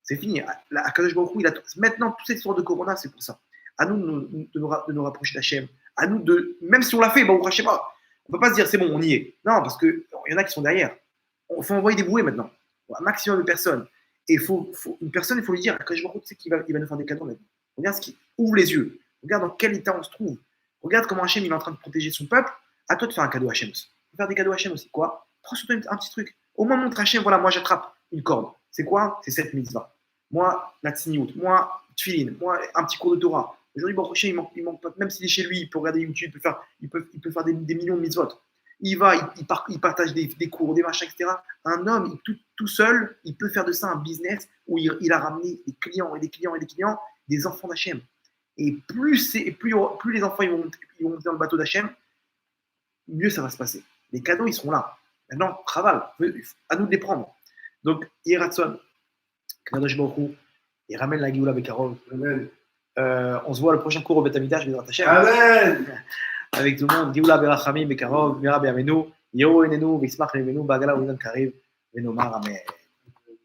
C'est fini. Akadosh Baruch Hu, maintenant, toute cette histoire de Corona, c'est pour ça. À nous de nous rapprocher d'Hachem. À nous même si on l'a fait, on ne peut pas se dire c'est bon, on y est. Non, parce qu'il y en a qui sont derrière. Il faut envoyer des bouées maintenant. Un maximum de personnes. Et une personne, il faut lui dire, Akadosh Baruch Hu, tu sais qu'il va nous faire des cadeaux maintenant. Regarde ouvre les yeux. Regarde dans quel état on se trouve. Regarde comment Hachem il est en train de protéger son peuple. À toi de faire un cadeau à Hachem aussi. Faire des cadeaux à Hachem aussi. Quoi? Prends sur toi un petit truc. Au moins montre à Hachem, voilà, moi j'attrape une corde. C'est quoi? C'est cette mitzvah. Moi, la tziniout. Moi, tfilin. Moi, un petit cours de Torah. Aujourd'hui, Baruch Hashem, il manque pas. Même s'il est chez lui, il peut regarder YouTube, il peut faire des millions de mitzvot. Il partage des cours, des machins, etc. Un homme, tout seul, il peut faire de ça un business où il a ramené des clients et des clients et des clients, des enfants d'Hachem. Et plus les enfants ils vont monter dans le bateau d'Hachem, mieux ça va se passer. Les cadeaux, ils seront là. Maintenant, travail, à nous de les prendre. Donc, Yeratson, Kadosh Baruch Hu, il ramène la Géoula Bekarov. Amen. On se voit le prochain cours au Beth Amikdash, Bezrat Hashem. Amen. Avec tout le monde, Géoula Berachamim Bekarov, Mira Be'amenu, Yero Enenu, Vismach Enenu, Bagala Udan Kariv, Venomar Amen.